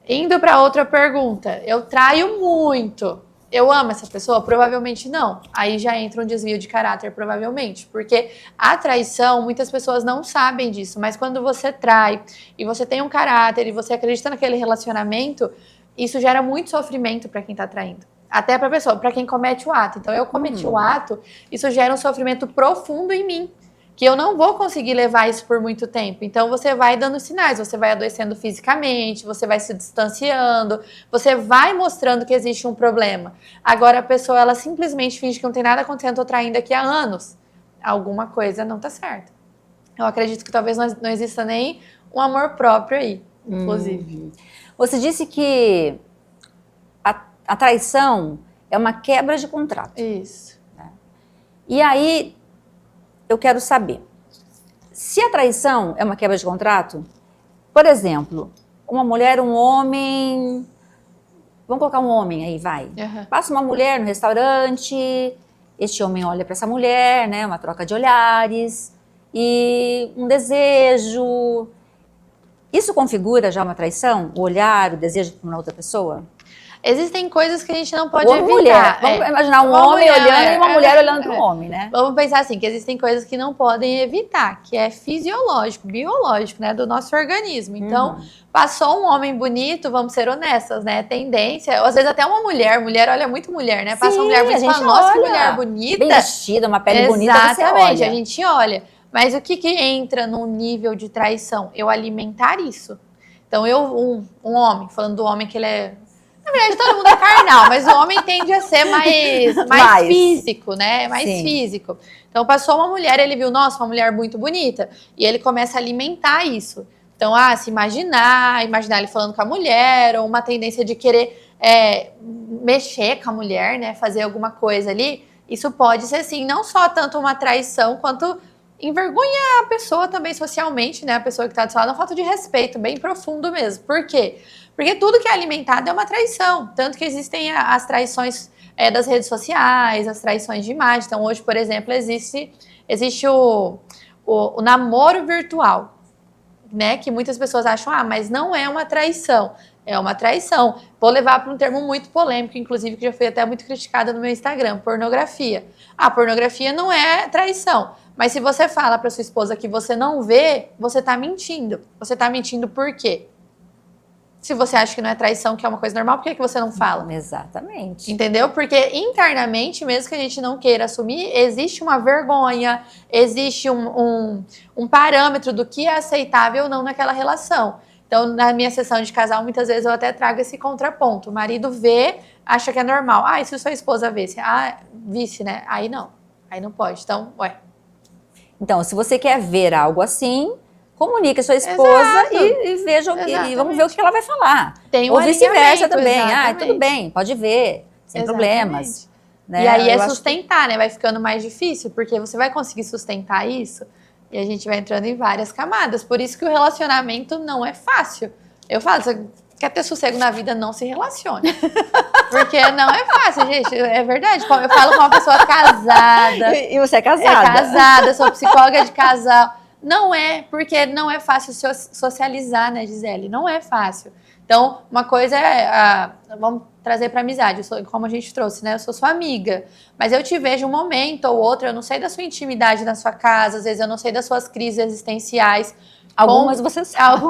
Indo para outra pergunta, eu traio muito. Eu amo essa pessoa? Provavelmente não. Aí já entra um desvio de caráter, provavelmente. Porque a traição, muitas pessoas não sabem disso, mas quando você trai e você tem um caráter e você acredita naquele relacionamento, isso gera muito sofrimento para quem tá traindo. Até pra pessoa, para quem comete o ato. Então eu cometi o ato, isso gera um sofrimento profundo em mim, que eu não vou conseguir levar isso por muito tempo. Então você vai dando sinais, você vai adoecendo fisicamente, você vai se distanciando, você vai mostrando que existe um problema. Agora a pessoa, ela simplesmente finge que não tem nada acontecendo, tô traindo aqui há anos. Alguma coisa não tá certa. Eu acredito que talvez não exista nem um amor próprio aí, inclusive.
Você disse que a traição é uma quebra de contrato.
Isso.
E aí, eu quero saber, se a traição é uma quebra de contrato, por exemplo, uma mulher, um homem, vamos colocar um homem aí, vai. Passa uma mulher no restaurante, este homem olha para essa mulher, né, uma troca de olhares, e um desejo. Isso configura já uma traição? O olhar, o desejo por uma outra pessoa?
Existem coisas que a gente não pode
Ou
evitar.
mulher. Vamos imaginar um homem olhando e uma mulher olhando para um homem, né?
Vamos pensar assim, que existem coisas que não podem evitar, que é fisiológico, biológico, né, do nosso organismo. Então, passou um homem bonito, vamos ser honestas, né, tendência, ou às vezes até uma mulher olha muito mulher, né, passa uma mulher bonita e fala, nossa, que mulher bonita.
Bem vestida, uma pele bonita, você olha.
Exatamente, a gente olha. Mas o que entra num nível de traição? Eu alimentar isso. Então, um homem, falando do homem que ele é... Na verdade, todo mundo é carnal, mas o homem tende a ser mais físico, né? Mais físico. Então, passou uma mulher, ele viu, nossa, uma mulher muito bonita. E ele começa a alimentar isso. Então, se imaginar ele falando com a mulher, ou uma tendência de querer mexer com a mulher, né? Fazer alguma coisa ali. Isso pode ser, sim, não só tanto uma traição, quanto envergonhar a pessoa também socialmente, né? A pessoa que está do seu lado, uma falta de respeito bem profundo mesmo. Por quê? Porque tudo que é alimentado é uma traição. Tanto que existem as traições das redes sociais, as traições de imagem. Então, hoje, por exemplo, existe o namoro virtual, né? Que muitas pessoas acham, mas não é uma traição. É uma traição. Vou levar para um termo muito polêmico, inclusive, que já foi até muito criticada no meu Instagram, pornografia. A pornografia não é traição. Mas se você fala para sua esposa que você não vê, você está mentindo. Você está mentindo por quê? Se você acha que não é traição, que é uma coisa normal, por que você não fala?
Exatamente.
Entendeu? Porque internamente, mesmo que a gente não queira assumir, existe uma vergonha, existe um parâmetro do que é aceitável ou não naquela relação. Então, na minha sessão de casal, muitas vezes eu até trago esse contraponto. O marido vê, acha que é normal. E se sua esposa visse? Visse, né? Aí não pode. Então,
Então, se você quer ver algo assim, comunique a sua esposa e veja e vamos ver o que ela vai falar.
Tem
ou vice-versa também.
Exatamente.
Tudo bem, pode ver, sem problemas. Né?
E aí sustentar, né? Vai ficando mais difícil, porque você vai conseguir sustentar isso e a gente vai entrando em várias camadas. Por isso que o relacionamento não é fácil. Eu falo, você quer ter sossego na vida, não se relacione. Porque não é fácil, gente. É verdade. Eu falo com uma pessoa casada.
E você é casada.
É casada, sou psicóloga de casal. Não é, porque não é fácil socializar, né, Gisele? Não é fácil. Então, uma coisa vamos trazer para amizade, como a gente trouxe, né? Eu sou sua amiga, mas eu te vejo um momento ou outro, eu não sei da sua intimidade na sua casa, às vezes eu não sei das suas crises existenciais.
Algumas você sabe.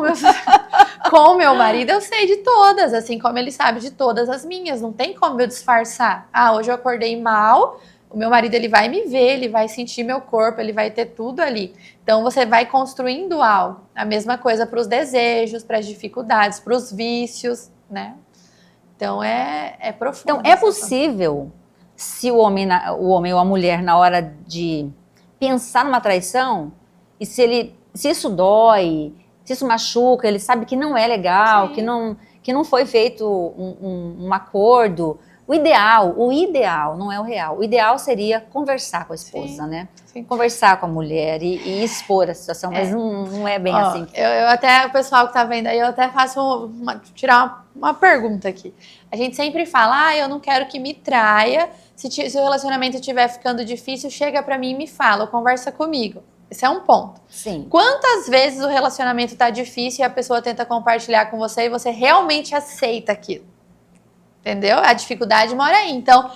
Com o meu marido eu sei de todas, assim como ele sabe de todas as minhas. Não tem como eu disfarçar. Hoje eu acordei mal, o meu marido ele vai me ver, ele vai sentir meu corpo, ele vai ter tudo ali. Então você vai construindo algo. A mesma coisa para os desejos, para as dificuldades, para os vícios, né? Então é profundo.
Então é possível, se o homem ou a mulher, na hora de pensar numa traição, e se isso dói, se isso machuca, ele sabe que não é legal, que não foi feito um acordo, O ideal, não é o real. O ideal seria conversar com a esposa, né? Sim. Conversar com a mulher e expor a situação, mas não é bem assim.
Eu até, o pessoal que tá vendo aí, eu até faço tirar uma pergunta aqui. A gente sempre fala, eu não quero que me traia, se o relacionamento estiver ficando difícil, chega pra mim e me fala, ou conversa comigo. Esse é um ponto.
Sim.
Quantas vezes o relacionamento tá difícil e a pessoa tenta compartilhar com você e você realmente aceita aquilo? Entendeu? A dificuldade mora aí. Então,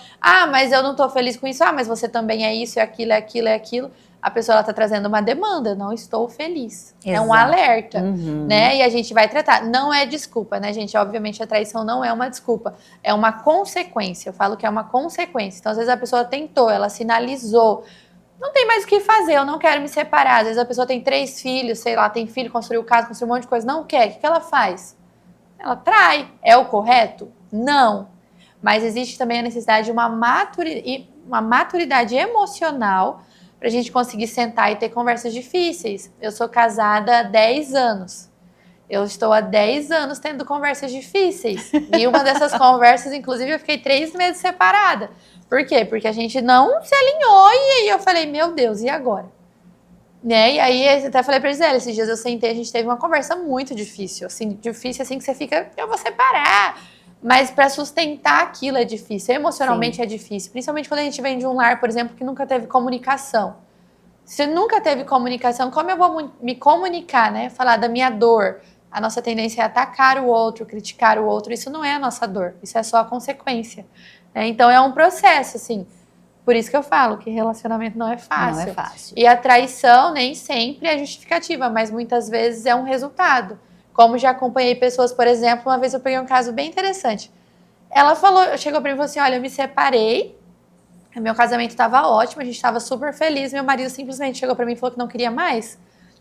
mas eu não tô feliz com isso. Mas você também é isso, é aquilo, é aquilo, é aquilo. A pessoa, ela tá trazendo uma demanda. Não estou feliz. Exato. É um alerta, né? E a gente vai tratar. Não é desculpa, né, gente? Obviamente, a traição não é uma desculpa. É uma consequência. Eu falo que é uma consequência. Então, às vezes, a pessoa tentou, ela sinalizou. Não tem mais o que fazer, eu não quero me separar. Às vezes, a pessoa tem 3 filhos, sei lá, tem filho, construiu casa, construiu um monte de coisa. Não quer. O que ela faz? Ela trai. É o correto? Não, mas existe também a necessidade de uma maturidade emocional para a gente conseguir sentar e ter conversas difíceis. Eu sou casada há 10 anos, eu estou há 10 anos tendo conversas difíceis, e uma dessas conversas, inclusive, eu fiquei 3 meses separada. Por quê? Porque a gente não se alinhou e aí eu falei, meu Deus, e agora? Né? E aí, eu até falei pra Gisele, esses dias eu sentei, a gente teve uma conversa muito difícil assim que você fica, eu vou separar. Mas para sustentar aquilo é difícil, emocionalmente é difícil. Principalmente quando a gente vem de um lar, por exemplo, que nunca teve comunicação. Se nunca teve comunicação, como eu vou me comunicar, né? Falar da minha dor. A nossa tendência é atacar o outro, criticar o outro. Isso não é a nossa dor, isso é só a consequência. Né? Então é um processo, assim. Por isso que eu falo que relacionamento não é fácil.
Não é fácil.
E a traição nem sempre é justificativa, mas muitas vezes é um resultado. Como já acompanhei pessoas, por exemplo, uma vez eu peguei um caso bem interessante. Ela chegou pra mim e falou assim, olha, eu me separei, meu casamento estava ótimo, a gente estava super feliz, meu marido simplesmente chegou pra mim e falou que não queria mais.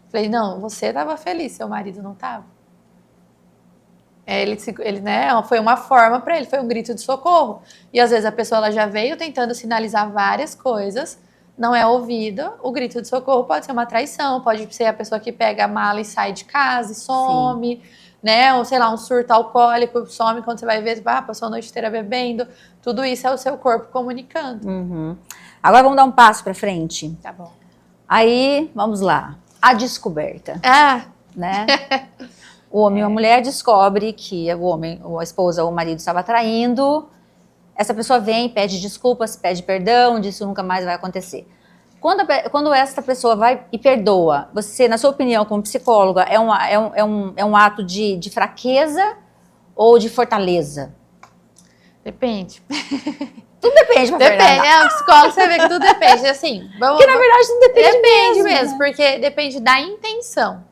Falei, não, você estava feliz, seu marido não estava. Ele, né, foi uma forma para ele, foi um grito de socorro. E às vezes a pessoa ela já veio tentando sinalizar várias coisas, não é ouvida, o grito de socorro pode ser uma traição, pode ser a pessoa que pega a mala e sai de casa e some, né? Ou sei lá, um surto alcoólico, some quando você vai ver, passou a noite inteira bebendo. Tudo isso é o seu corpo comunicando.
Agora vamos dar um passo para frente.
Tá bom.
Aí, vamos lá. A descoberta. Né? O homem ou a mulher descobre que o homem, ou a esposa ou o marido estava traindo. Essa pessoa vem, pede desculpas, pede perdão, diz que isso nunca mais vai acontecer. Quando essa pessoa vai e perdoa, você, na sua opinião, como psicóloga, é um ato de fraqueza ou de fortaleza?
Depende.
Tudo depende,
Depende, o psicólogo você vê que tudo depende. Assim,
porque na verdade tudo depende
mesmo, porque depende da intenção.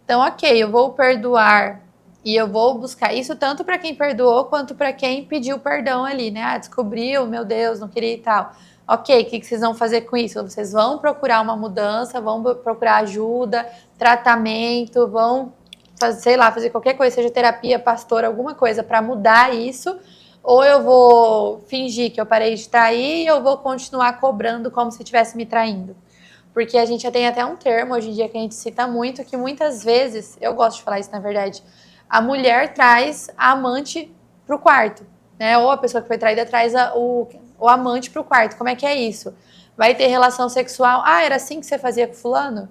Então, ok, eu vou perdoar e eu vou buscar isso tanto para quem perdoou quanto para quem pediu perdão ali, né? Descobriu, meu Deus, não queria e tal. Ok, o que vocês vão fazer com isso? Vocês vão procurar uma mudança, vão procurar ajuda, tratamento, vão fazer, sei lá, fazer qualquer coisa, seja terapia, pastor, alguma coisa para mudar isso. Ou eu vou fingir que eu parei de trair e eu vou continuar cobrando como se estivesse me traindo. Porque a gente já tem até um termo hoje em dia que a gente cita muito, que muitas vezes, eu gosto de falar isso na verdade, a mulher traz a amante pro quarto, né? Ou a pessoa que foi traída traz o amante pro quarto. Como é que é isso? Vai ter relação sexual? Era assim que você fazia com fulano?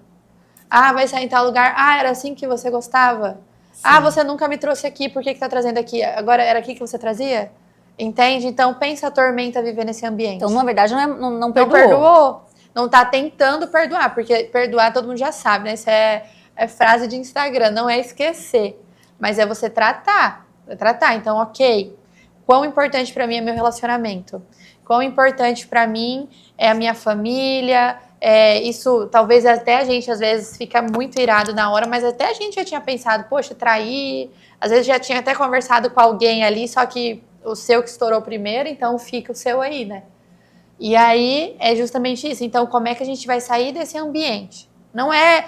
Vai sair em tal lugar? Era assim que você gostava? Sim. Você nunca me trouxe aqui, por que tá trazendo aqui? Agora era aqui que você trazia? Entende? Então pensa a tormenta viver nesse ambiente.
Então, na verdade, não perdoou.
Não perdoou. Não tá tentando perdoar, porque perdoar todo mundo já sabe, né? Isso é frase de Instagram, não é esquecer. Mas é você tratar. Então, ok. Quão importante para mim é meu relacionamento? Quão importante para mim é a minha família? Isso, talvez até a gente às vezes fica muito irado na hora, mas até a gente já tinha pensado, poxa, trair. Às vezes já tinha até conversado com alguém ali, só que o seu que estourou primeiro, então fica o seu aí, né? E aí é justamente isso. Então, como é que a gente vai sair desse ambiente? Não é,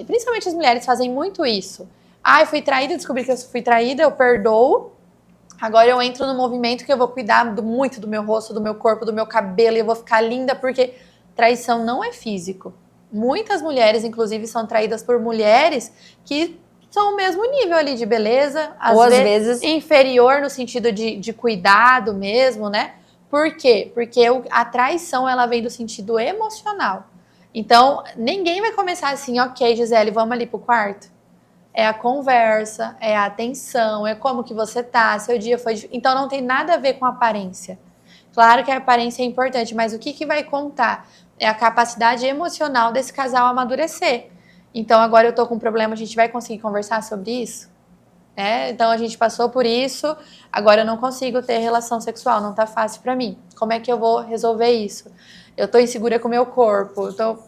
principalmente as mulheres fazem muito isso. Eu fui traída, descobri que eu fui traída, eu perdoo. Agora eu entro no movimento que eu vou cuidar muito do meu rosto, do meu corpo, do meu cabelo, e eu vou ficar linda, porque traição não é físico. Muitas mulheres, inclusive, são traídas por mulheres que são o mesmo nível ali de beleza,
Ou às vezes
inferior no sentido de cuidado mesmo, né? Por quê? Porque a traição, ela vem do sentido emocional. Então, ninguém vai começar assim, ok, Gisele, vamos ali pro quarto. É a conversa, é a atenção, é como que você tá, seu dia foi... Então, não tem nada a ver com a aparência. Claro que a aparência é importante, mas o que vai contar? É a capacidade emocional desse casal amadurecer. Então, agora eu tô com um problema, a gente vai conseguir conversar sobre isso? Então, a gente passou por isso, agora eu não consigo ter relação sexual, não tá fácil pra mim. Como é que eu vou resolver isso? Eu tô insegura com o meu corpo.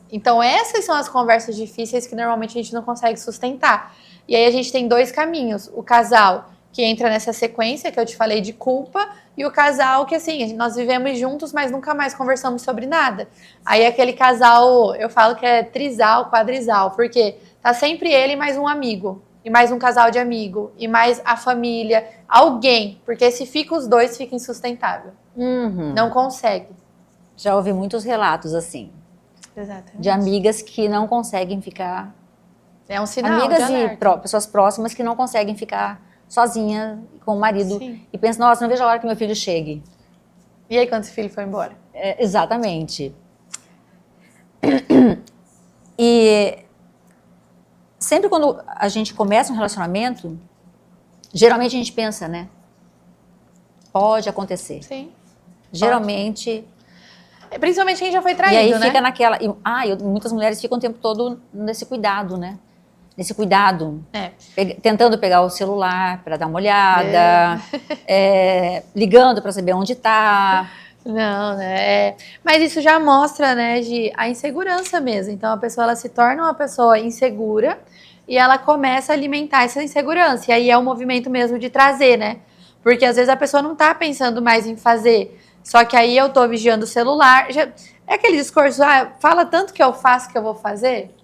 Então, essas são as conversas difíceis que normalmente a gente não consegue sustentar. E aí, a gente tem dois caminhos. O casal que entra nessa sequência que eu te falei de culpa e o casal que, assim, nós vivemos juntos, mas nunca mais conversamos sobre nada. Aí, aquele casal, eu falo que é trisal, quadrisal, porque tá sempre ele e mais um amigo. E mais um casal de amigo, e mais a família, alguém, porque se fica os dois, fica insustentável. Não consegue.
Já ouvi muitos relatos assim.
Exatamente.
De amigas que não conseguem ficar...
É um sinal
amigas
de alerta.
e pessoas próximas que não conseguem ficar sozinha com o marido.
Sim.
E pensam, nossa, não vejo a hora que meu filho chegue.
E aí, quando esse filho foi embora?
Exatamente. E... sempre quando a gente começa um relacionamento, geralmente a gente pensa, né? Pode acontecer.
Sim.
Geralmente.
Pode. Principalmente quem já foi traído,
né? E aí
né?
fica naquela... muitas mulheres ficam o tempo todo nesse cuidado, né? Nesse cuidado. Tentando pegar o celular para dar uma olhada. Ligando para saber onde está.
Não, né? Mas isso já mostra, né, a insegurança mesmo. Então, a pessoa ela se torna uma pessoa insegura e ela começa a alimentar essa insegurança. E aí é o movimento mesmo de trazer, né? Porque às vezes a pessoa não tá pensando mais em fazer. Só que aí eu tô vigiando o celular. É aquele discurso, fala tanto que eu faço que eu vou fazer.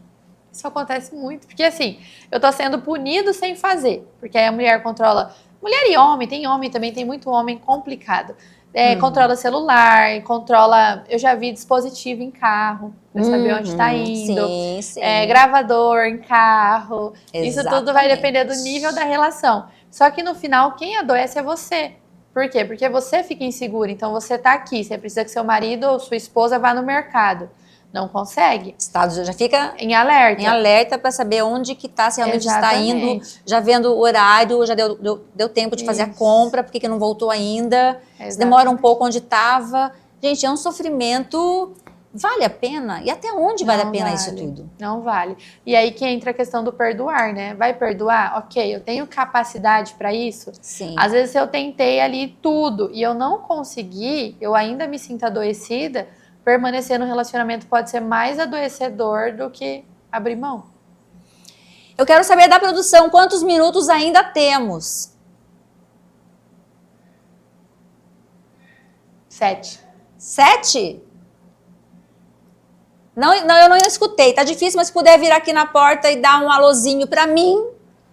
Isso acontece muito. Porque assim, eu tô sendo punido sem fazer. Porque aí a mulher controla... Mulher e homem, tem homem também, tem muito homem complicado. Controla celular, controla... Eu já vi dispositivo em carro, pra saber onde está indo.
Sim, sim.
Gravador em carro.
Exatamente.
Isso tudo vai depender do nível da relação. Só que no final, quem adoece é você. Por quê? Porque você fica insegura. Então você tá aqui, você precisa que seu marido ou sua esposa vá no mercado. Não consegue.
Estado já fica
em alerta.
Em alerta para saber onde que tá, se realmente está indo.
Exatamente.
Já vendo o horário, já deu tempo de fazer a compra, porque que não voltou ainda. Se demora um pouco onde estava. Gente, é um sofrimento. Vale a pena? E até onde vale a pena isso tudo?
Não vale. E aí que entra a questão do perdoar, né? Vai perdoar? Ok, eu tenho capacidade para isso?
Sim.
Às vezes eu tentei ali tudo e eu não consegui, eu ainda me sinto adoecida. Permanecer no relacionamento pode ser mais adoecedor do que abrir mão.
Eu quero saber da produção, quantos minutos ainda temos?
7.
7? Não, eu não escutei. Tá difícil, mas se puder vir aqui na porta e dar um alôzinho para mim,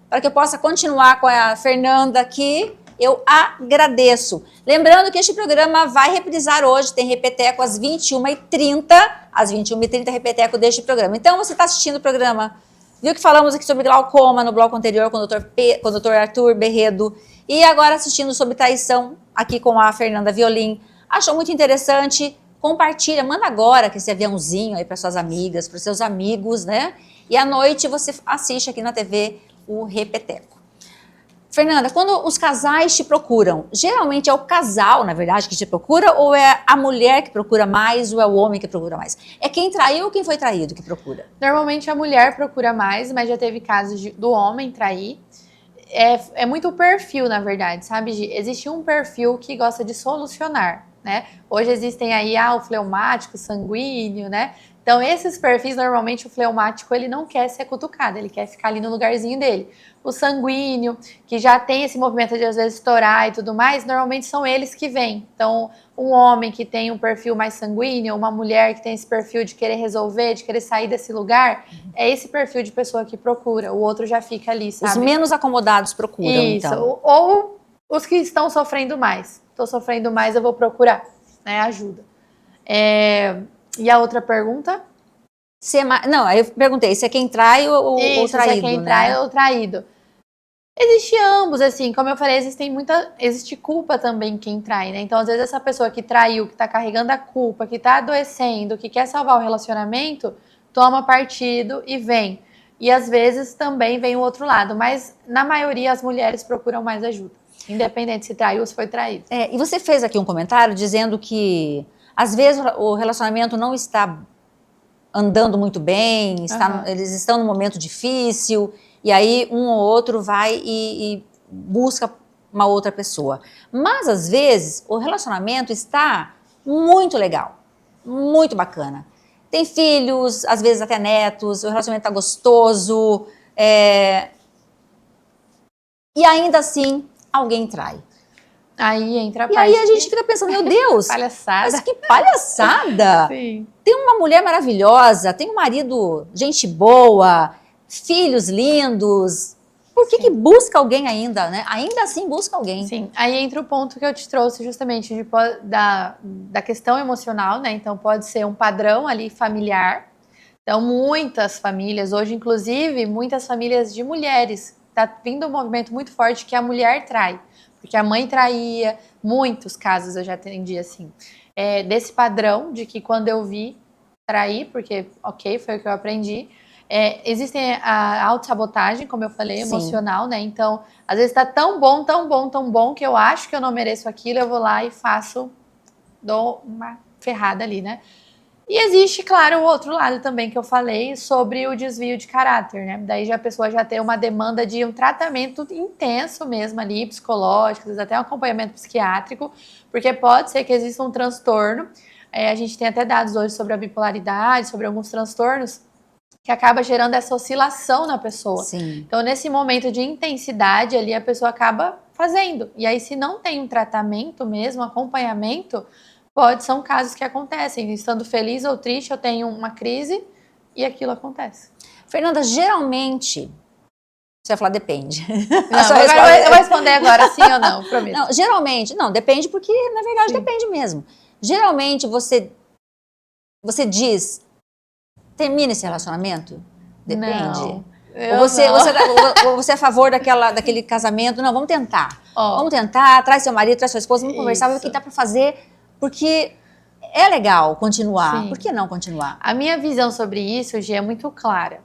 para que eu possa continuar com a Fernanda aqui, eu agradeço. Lembrando que este programa vai reprisar hoje, tem repeteco às 21h30, às 21h30 repeteco deste programa. Então, você está assistindo o programa, viu que falamos aqui sobre glaucoma no bloco anterior com o Dr. Arthur Berredo, e agora assistindo sobre traição aqui com a Fernanda Violim. Achou muito interessante? Compartilha, manda agora que esse aviãozinho aí para suas amigas, para seus amigos, né? E à noite você assiste aqui na TV o repeteco. Fernanda, quando os casais te procuram, geralmente é o casal, na verdade, que te procura, ou é a mulher que procura mais, ou é o homem que procura mais? É quem traiu ou quem foi traído que procura?
Normalmente a mulher procura mais, mas já teve casos do homem trair. É muito o perfil, na verdade, sabe, Gi? Existe um perfil que gosta de solucionar, né? Hoje existem aí o fleumático, sanguíneo, né? Então, esses perfis, normalmente, o fleumático, ele não quer ser cutucado, ele quer ficar ali no lugarzinho dele. O sanguíneo, que já tem esse movimento de, às vezes, estourar e tudo mais, normalmente são eles que vêm. Então, um homem que tem um perfil mais sanguíneo, uma mulher que tem esse perfil de querer resolver, de querer sair desse lugar, é esse perfil de pessoa que procura. O outro já fica ali, sabe?
Os menos acomodados procuram,
isso.
Então.
Ou os que estão sofrendo mais. Estou sofrendo mais, eu vou procurar, né? Ajuda. E a outra pergunta?
Não, aí eu perguntei se é quem trai ou
Isso,
traído,
se é quem
né?
trai ou traído. Existe ambos, assim, como eu falei, existe culpa também em quem trai, né? Então, às vezes, essa pessoa que traiu, que tá carregando a culpa, que tá adoecendo, que quer salvar o relacionamento, toma partido e vem. E às vezes também vem o outro lado, mas na maioria as mulheres procuram mais ajuda, independente se traiu ou se foi traído.
E você fez aqui um comentário dizendo que às vezes o relacionamento não está andando muito bem, eles estão num momento difícil, e aí um ou outro vai e busca uma outra pessoa. Mas às vezes o relacionamento está muito legal, muito bacana. Tem filhos, às vezes até netos, o relacionamento está gostoso, e ainda assim alguém trai.
Aí entra a
parte. E aí a gente fica pensando, meu Deus,
palhaçada.
Mas que palhaçada!
Sim.
Tem uma mulher maravilhosa, tem um marido, gente boa, filhos lindos. Por que busca alguém ainda, né? Ainda assim busca alguém.
Sim, aí entra o ponto que eu te trouxe justamente da questão emocional, né? Então pode ser um padrão ali familiar. Então muitas famílias, hoje inclusive, muitas famílias de mulheres, tá vindo um movimento muito forte que a mulher trai. Porque a mãe traía, muitos casos eu já atendi assim. Desse padrão de que quando eu vi, trair, porque ok, foi o que eu aprendi. Existe a autossabotagem, como eu falei, emocional, né? Então, às vezes tá tão bom, tão bom, tão bom, que eu acho que eu não mereço aquilo, eu vou lá e dou uma ferrada ali, né? E existe, claro, o outro lado também que eu falei sobre o desvio de caráter, né? Daí a pessoa já tem uma demanda de um tratamento intenso mesmo ali, psicológico, às vezes até um acompanhamento psiquiátrico, porque pode ser que exista um transtorno. A gente tem até dados hoje sobre a bipolaridade, sobre alguns transtornos, que acaba gerando essa oscilação na pessoa.
Sim.
Então, nesse momento de intensidade ali, a pessoa acaba fazendo. E aí, se não tem um tratamento mesmo, um acompanhamento, são casos que acontecem. Estando feliz ou triste, eu tenho uma crise e aquilo acontece.
Fernanda, geralmente... Você vai falar depende.
Não, eu vou responder agora sim ou não, prometo.
Não, geralmente, não, depende porque, na verdade, depende mesmo. Geralmente, você diz... Termina esse relacionamento? Depende.
Não,
ou você é a favor daquele casamento? Não, vamos tentar. Vamos tentar, traz seu marido, traz sua esposa, vamos conversar, ver o que dá pra fazer, porque é legal continuar.
Sim.
Por que não continuar?
A minha visão sobre isso, Gi, é muito clara.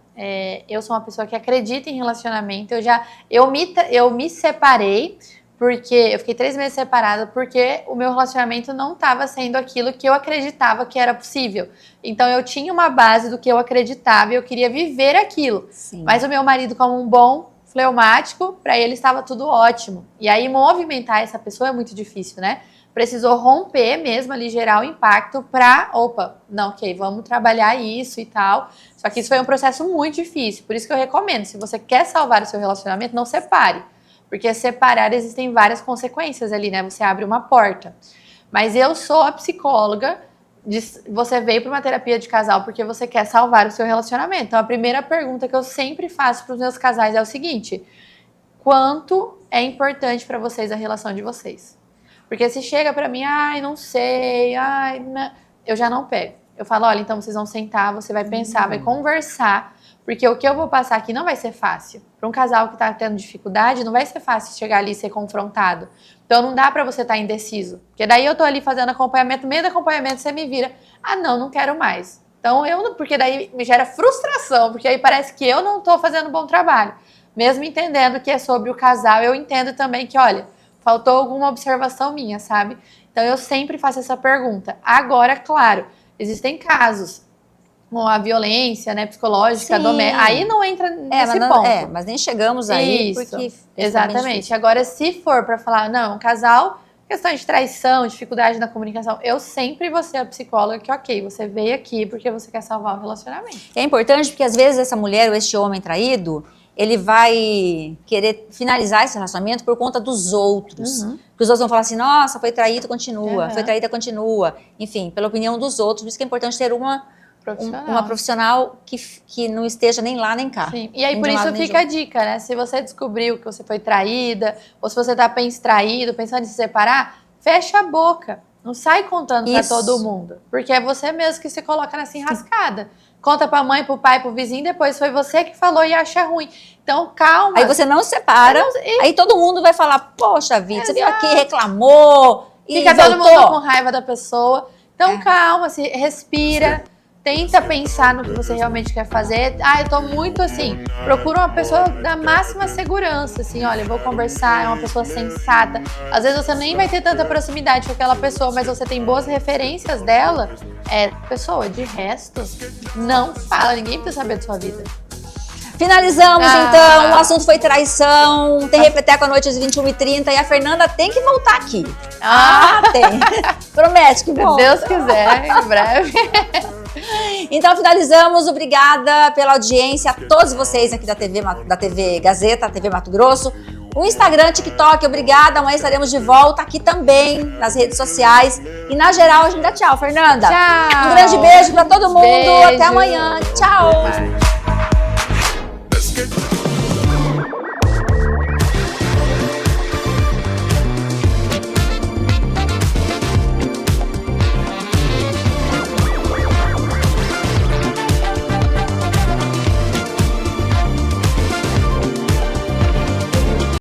Eu sou uma pessoa que acredita em relacionamento. Eu me separei porque eu fiquei 3 meses separada porque o meu relacionamento não estava sendo aquilo que eu acreditava que era possível. Então eu tinha uma base do que eu acreditava e eu queria viver aquilo.
Sim.
Mas o meu marido, como um bom fleumático, para ele estava tudo ótimo. E aí movimentar essa pessoa é muito difícil, né? Precisou romper mesmo ali, gerar o impacto para, vamos trabalhar isso e tal. Só que isso foi um processo muito difícil. Por isso que eu recomendo, se você quer salvar o seu relacionamento, não separe. Porque separar existem várias consequências ali, né? Você abre uma porta. Mas eu sou a psicóloga, você veio para uma terapia de casal porque você quer salvar o seu relacionamento. Então a primeira pergunta que eu sempre faço para os meus casais é o seguinte: quanto é importante para vocês a relação de vocês? Porque se chega para mim, não sei, eu já não pego. Eu falo, olha, então vocês vão sentar, você vai pensar, vai conversar, porque o que eu vou passar aqui não vai ser fácil. Para um casal que está tendo dificuldade, não vai ser fácil chegar ali e ser confrontado. Então não dá para você estar indeciso. Porque daí eu tô ali fazendo acompanhamento, no meio do acompanhamento você me vira, não quero mais. Então porque daí me gera frustração, porque aí parece que eu não tô fazendo um bom trabalho. Mesmo entendendo que é sobre o casal, eu entendo também que, olha, faltou alguma observação minha, sabe? Então eu sempre faço essa pergunta. Agora, claro, existem casos com a violência, né, psicológica, doméstica, aí não entra nesse ponto.
Mas nem chegamos aí.
Isso,
porque
exatamente. Agora, se for para falar, não, um casal, questão de traição, dificuldade na comunicação, eu sempre vou ser a psicóloga que, você veio aqui porque você quer salvar o relacionamento.
É importante porque, às vezes, essa mulher ou este homem traído, ele vai querer finalizar esse relacionamento por conta dos outros. Porque os outros vão falar assim, nossa, foi traído, continua. Foi traída, continua. Enfim, pela opinião dos outros. Por isso que é importante ter uma profissional que não esteja nem lá, nem cá.
Sim. E aí, por isso fica a dica, né? Se você descobriu que você foi traída, ou se você está traído, pensando em se separar, fecha a boca. Não sai contando para todo mundo. Porque é você mesmo que se coloca nessa enrascada. conta pra mãe, pro pai, pro vizinho, depois foi você que falou e acha ruim. Então, calma.
Aí você não se separa, aí todo mundo vai falar, poxa vida, você veio aqui, reclamou e
fica
voltou.
todo mundo com raiva da pessoa. Então, calma, respira. Tenta pensar no que você realmente quer fazer. Eu tô muito assim, procura uma pessoa da máxima segurança, assim, olha, eu vou conversar, é uma pessoa sensata. Às vezes você nem vai ter tanta proximidade com aquela pessoa, mas você tem boas referências dela. Pessoa, de resto, não fala, ninguém precisa saber da sua vida.
Finalizamos, então, o assunto foi traição, tem Repeteco à noite às 21h30 e a Fernanda tem que voltar aqui. Tem. Promete que volta.
Se Deus quiser, em breve.
Então finalizamos, obrigada pela audiência a todos vocês aqui da TV Gazeta, TV Mato Grosso, o Instagram, TikTok, obrigada, amanhã estaremos de volta aqui também nas redes sociais e na geral a gente dá tchau, Fernanda.
Tchau.
Um grande beijo pra todo mundo,
Beijo.
até amanhã, tchau.
Bye.